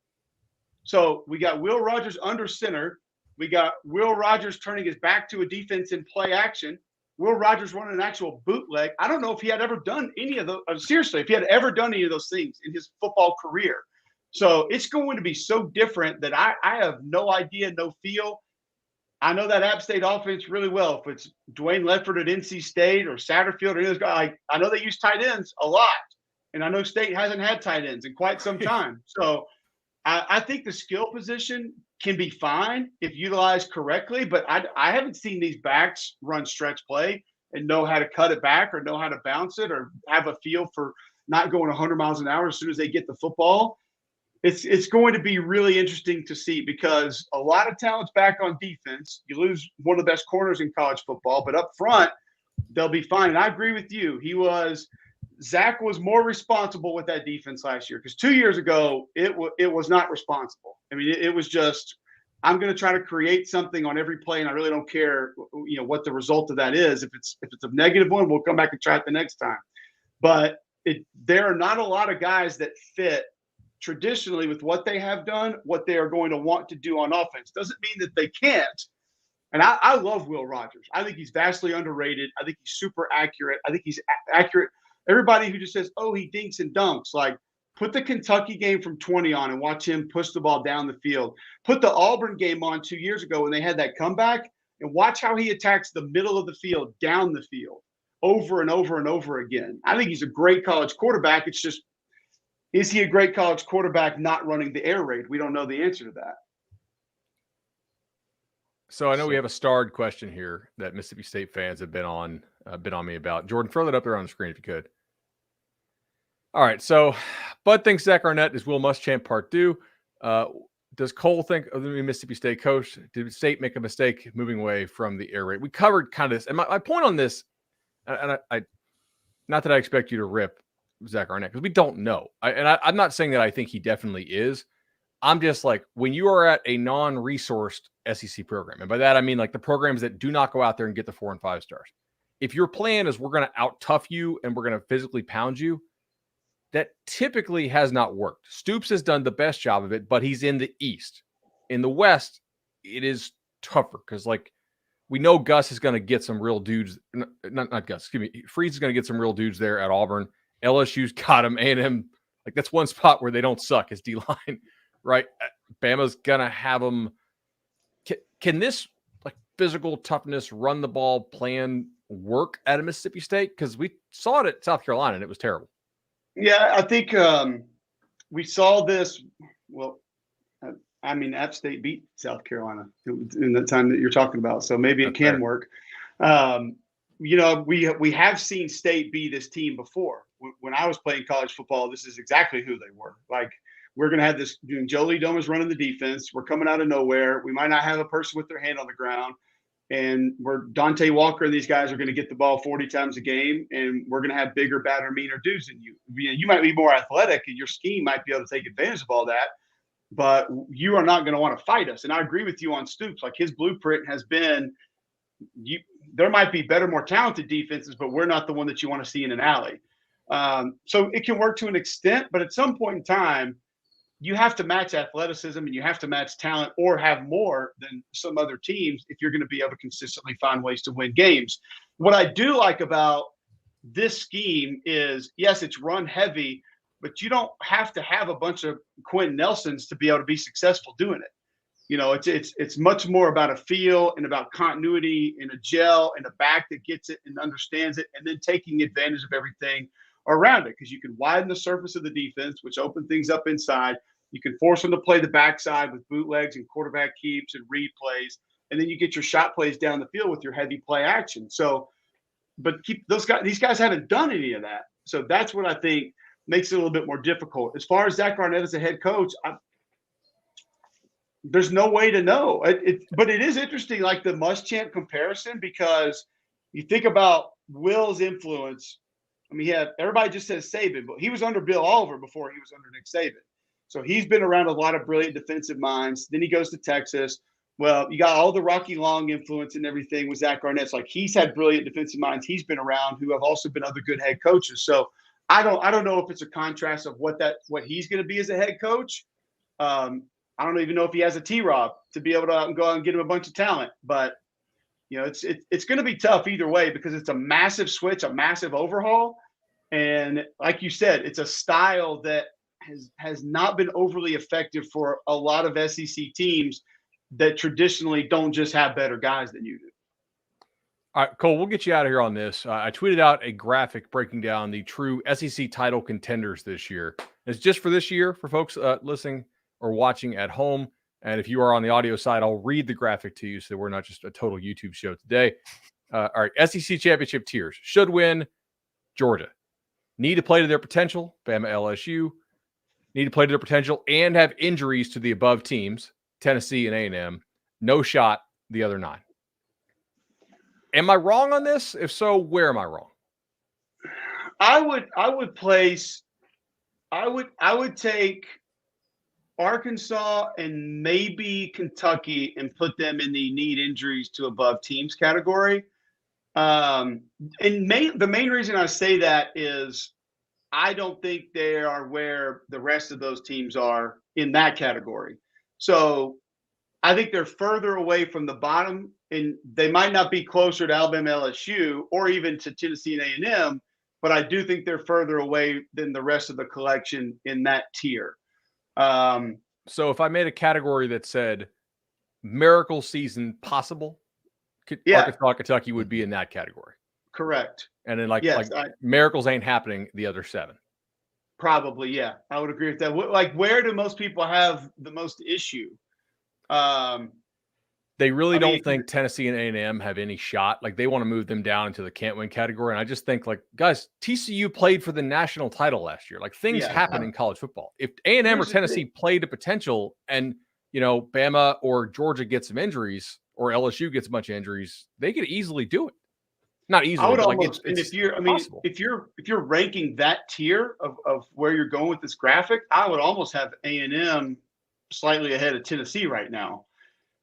So we got Will Rogers under center. We got Will Rogers turning his back to a defense in play action. Will Rogers running an actual bootleg. I don't know if he had ever done any of those. Seriously, if he had ever done any of those things in his football career. So it's going to be so different that I have no idea, no feel. I know that App State offense really well. If it's Dwayne Ledford at NC State or Satterfield or any of those guys, I know they use tight ends a lot. And I know State hasn't had tight ends in quite some time. So I think the skill position can be fine if utilized correctly, but I haven't seen these backs run stretch play and know how to cut it back or know how to bounce it or have a feel for not going 100 miles an hour as soon as they get the football. It's going to be really interesting to see because a lot of talent's back on defense. You lose one of the best corners in college football, but up front, they'll be fine. And I agree with you. Zach was more responsible with that defense last year because 2 years ago it was not responsible. I mean, it was just I'm going to try to create something on every play, and I really don't care, what the result of that is. If it's a negative one, we'll come back and try it the next time. But there are not a lot of guys that fit traditionally with what they have done, what they are going to want to do on offense. Doesn't mean that they can't. And I love Will Rogers. I think he's vastly underrated. I think he's super accurate. I think he's accurate. Everybody who just says, oh, he dinks and dunks, like put the Kentucky game from 20 on and watch him push the ball down the field. Put the Auburn game on 2 years ago when they had that comeback and watch how he attacks the middle of the field, down the field, over and over and over again. I think he's a great college quarterback. It's just, is he a great college quarterback not running the air raid? We don't know the answer to that. So I know we have a starred question here that Mississippi State fans have been on me about. Jordan, throw that up there on the screen if you could. All right. So Bud thinks Zach Arnett is Will Muschamp part 2. Does Cole think of the Mississippi State coach? Did State make a mistake moving away from the air raid? We covered kind of this. And my point on this, and I not that I expect you to rip Zach Arnett because we don't know. I'm not saying that I think he definitely is. I'm just like, when you are at a non-resourced SEC program, and by that I mean like the programs that do not go out there and get the 4 and 5 stars. If your plan is we're going to out-tough you and we're going to physically pound you, that typically has not worked. Stoops has done the best job of it, but he's in the East. In the West, it is tougher because, like, we know Gus is going to get some real dudes. Not Gus, excuse me. Freeze is going to get some real dudes there at Auburn. LSU's got him. A&M, like, that's one spot where they don't suck is D-line, right? Bama's going to have them. Can this, like, physical toughness, run the ball plan work at a Mississippi State? Because we saw it at South Carolina, and it was terrible. Yeah, I think we saw this. Well, I mean, App State beat South Carolina in the time that you're talking about, so maybe it can work. We have seen State be this team before. When I was playing college football, this is exactly who they were. Like, we're going to have this. Jolie Doma's running the defense. We're coming out of nowhere. We might not have a person with their hand on the ground. And Dante Walker and these guys are going to get the ball 40 times a game, and we're going to have bigger, badder, meaner dudes than you. You might be more athletic, and your scheme might be able to take advantage of all that, but you are not going to want to fight us. And I agree with you on Stoops. Like, his blueprint has been there might be better, more talented defenses, but we're not the one that you want to see in an alley. So it can work to an extent, but at some point in time, you have to match athleticism and you have to match talent or have more than some other teams if you're going to be able to consistently find ways to win games. What I do like about this scheme is, yes, it's run heavy, but you don't have to have a bunch of Quentin Nelsons to be able to be successful doing it. It's much more about a feel and about continuity and a gel and a back that gets it and understands it, and then taking advantage of everything around it, because you can widen the surface of the defense, which open things up inside. You can force them to play the backside with bootlegs and quarterback keeps and read plays, and then you get your shot plays down the field with your heavy play action. So, but these guys haven't done any of that. So that's what I think makes it a little bit more difficult. As far as Zach Arnett as a head coach, there's no way to know. But it is interesting, like the Muschamp comparison, because you think about Will's influence. I mean, everybody just says Saban, but he was under Bill Oliver before he was under Nick Saban. So he's been around a lot of brilliant defensive minds. Then he goes to Texas. Well, you got all the Rocky Long influence and everything with Zach Arnett. It's like he's had brilliant defensive minds he's been around who have also been other good head coaches. So I don't know if it's a contrast of what he's going to be as a head coach. I don't even know if he has a T-Rob to be able to go out and get him a bunch of talent. But it's going to be tough either way because it's a massive switch, a massive overhaul. And like you said, it's a style that has not been overly effective for a lot of SEC teams. that traditionally don't just have better guys than you do. All right, Cole, we'll get you out of here on this. I tweeted out a graphic breaking down the true SEC title contenders this year. It's just for this year for folks listening or watching at home. And if you are on the audio side, I'll read the graphic to you so we're not just a total YouTube show today. All right, SEC championship tiers. Should win, Georgia. Need to play to their potential, Bama, LSU. Need to play to their potential and have injuries to the above teams, Tennessee and A&M. No shot, the other 9. Am I wrong on this? If so, where am I wrong? I would take Arkansas and maybe Kentucky and put them in the need injuries to above teams category. The main reason I say that is I don't think they are where the rest of those teams are in that category. So I think they're further away from the bottom, and they might not be closer to Alabama, LSU, or even to Tennessee and A&M, but I do think they're further away than the rest of the collection in that tier. So if I made a category that said miracle season possible, Arkansas, Kentucky would be in that category. Correct. And then miracles ain't happening, the other 7. Probably, yeah. I would agree with that. Like, where do most people have the most issue? They really don't think Tennessee and A&M have any shot. Like, they want to move them down into the can't win category. And I just think, like, guys, TCU played for the national title last year. Like, things happen in college football. If A&M or Tennessee play to potential and, you know, Bama or Georgia get some injuries or LSU gets a bunch of injuries, they could easily do it. Not easily. I would but almost, and if you're ranking that tier of where you're going with this graphic, I would almost have A&M slightly ahead of Tennessee right now.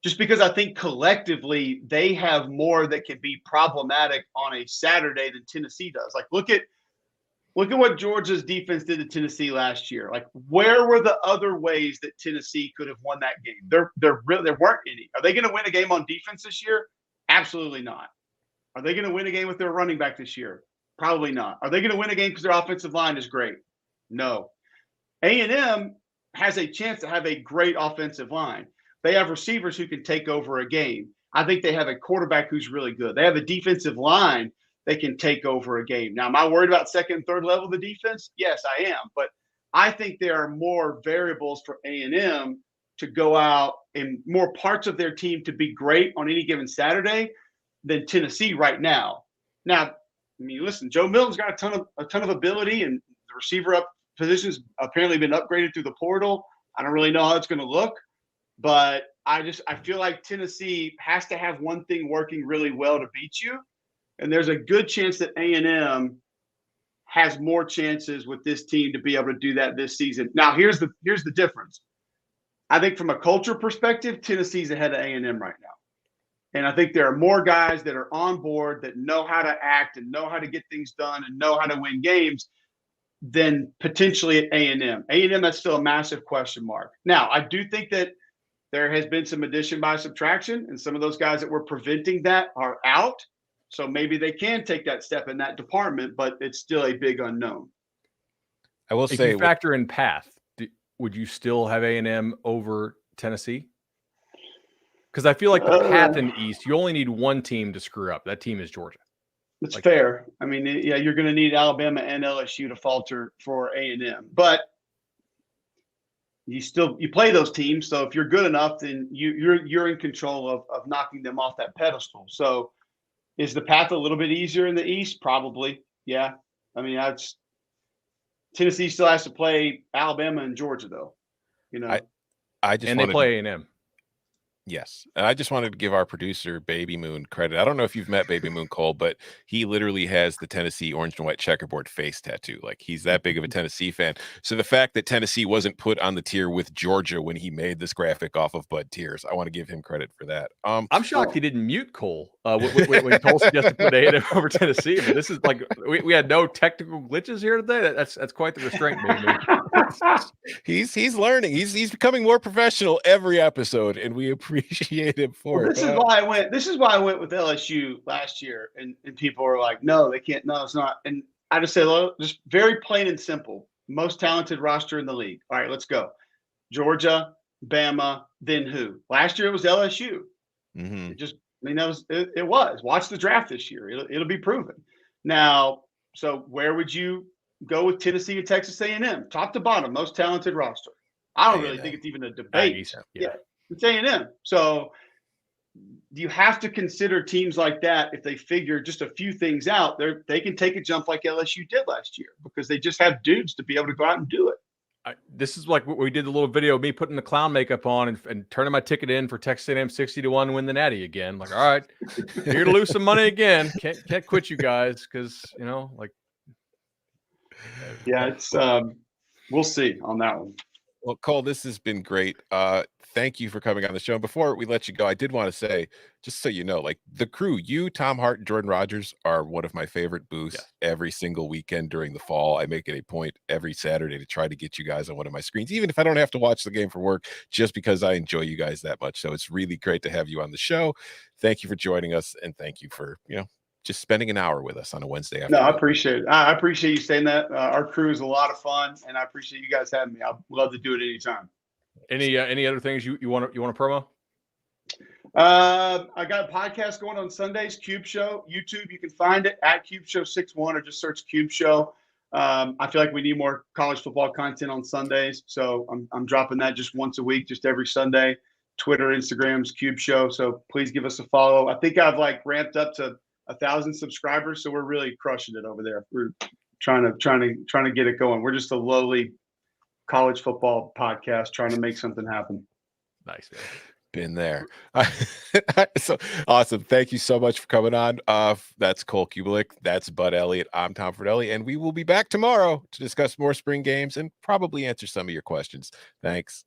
Just because I think collectively they have more that can be problematic on a Saturday than Tennessee does. Like, look at what Georgia's defense did to Tennessee last year. Like, where were the other ways that Tennessee could have won that game? There weren't any. Are they going to win a game on defense this year? Absolutely not. Are they going to win a game with their running back this year? Probably not. Are they going to win a game because their offensive line is great? No. A&M has a chance to have a great offensive line. They have receivers who can take over a game. I think they have a quarterback who's really good. They have a defensive line that can take over a game. Now, am I worried about second and third level of the defense? Yes, I am. But I think there are more variables for A&M to go out and more parts of their team to be great on any given Saturday than Tennessee right now. Now, I mean, listen, Joe Milton's got a ton of ability, and the receiver up position's apparently been upgraded through the portal. I don't really know how it's going to look. But I feel like Tennessee has to have one thing working really well to beat you. And there's a good chance that A&M has more chances with this team to be able to do that this season. Now, here's the difference. I think from a culture perspective, Tennessee's ahead of A&M right now. And I think there are more guys that are on board that know how to act and know how to get things done and know how to win games than potentially at A&M. A&M, that's still a massive question mark. Now, I do think that there has been some addition by subtraction, and some of those guys that were preventing that are out. So maybe they can take that step in that department, but it's still a big unknown. I will if say, you factor in path, would you still have A&M over Tennessee? Because I feel like the path in the East, you only need one team to screw up. That team is Georgia. It's fair. I mean, yeah, you're going to need Alabama and LSU to falter for A&M, but you play those teams. So if you're good enough, then you're in control of knocking them off that pedestal. So is the path a little bit easier in the East? Probably. Yeah. I mean, Tennessee still has to play Alabama and Georgia though. You know, they play A&M. Yes. And I just wanted to give our producer, Baby Moon, credit. I don't know if you've met Baby Moon, Cole, but he literally has the Tennessee orange and white checkerboard face tattoo. Like, he's that big of a Tennessee fan. So the fact that Tennessee wasn't put on the tier with Georgia when he made this graphic off of Bud Tears, I want to give him credit for that. I'm shocked he didn't mute Cole when Cole suggested put A&M over Tennessee. But this is like, we had no technical glitches here today. That's quite the restraint, Baby. He's learning. He's becoming more professional every episode, and we appreciate him for it. This is why I went with LSU last year, and people were like, "No, they can't. No, it's not." And I just say, just very plain and simple, most talented roster in the league. All right, let's go. Georgia, Bama, then who? Last year it was LSU. Mm-hmm. I mean, it was. Watch the draft this year. It'll be proven. Now, so where would you go with Tennessee and Texas A&M? Top to bottom, most talented roster. I don't really think it's even a debate. Yeah. It's A&M. So you have to consider teams like that. If they figure just a few things out, they can take a jump like LSU did last year because they just have dudes to be able to go out and do it. This is like what we did the little video of me putting the clown makeup on and turning my ticket in for Texas A&M 60-1 to win the Natty again. Like, all right, here to lose some money again. Can't quit you guys because yeah, it's we'll see on that one. Well, Cole, this has been great. Thank you for coming on the show. And before we let you go, I did want to say, just so you know, like the crew, you, Tom Hart, and Jordan Rogers are one of my favorite booths every single weekend during the fall. I make it a point every Saturday to try to get you guys on one of my screens, even if I don't have to watch the game for work, just because I enjoy you guys that much. So it's really great to have you on the show. Thank you for joining us. And thank you for, just spending an hour with us on a Wednesday afternoon. No, I appreciate it. I appreciate you saying that. Our crew is a lot of fun, and I appreciate you guys having me. I'd love to do it anytime. Any other things you want to promo? I got a podcast going on Sundays, Cube Show, YouTube. You can find it at Cube Show 61 or just search Cube Show. I feel like we need more college football content on Sundays, so I'm dropping that just once a week, just every Sunday. Twitter, Instagram's Cube Show. So please give us a follow. I think I've ramped up to 1,000 subscribers, so we're really crushing it over there. We're trying to get it going. We're just a lowly college football podcast trying to make something happen. Nice, man. Been there. So awesome. Thank you so much for coming on. That's Cole Cubelic. That's Bud Elliott. I'm Tom Fridelli, and we will be back tomorrow to discuss more spring games and probably answer some of your questions. Thanks.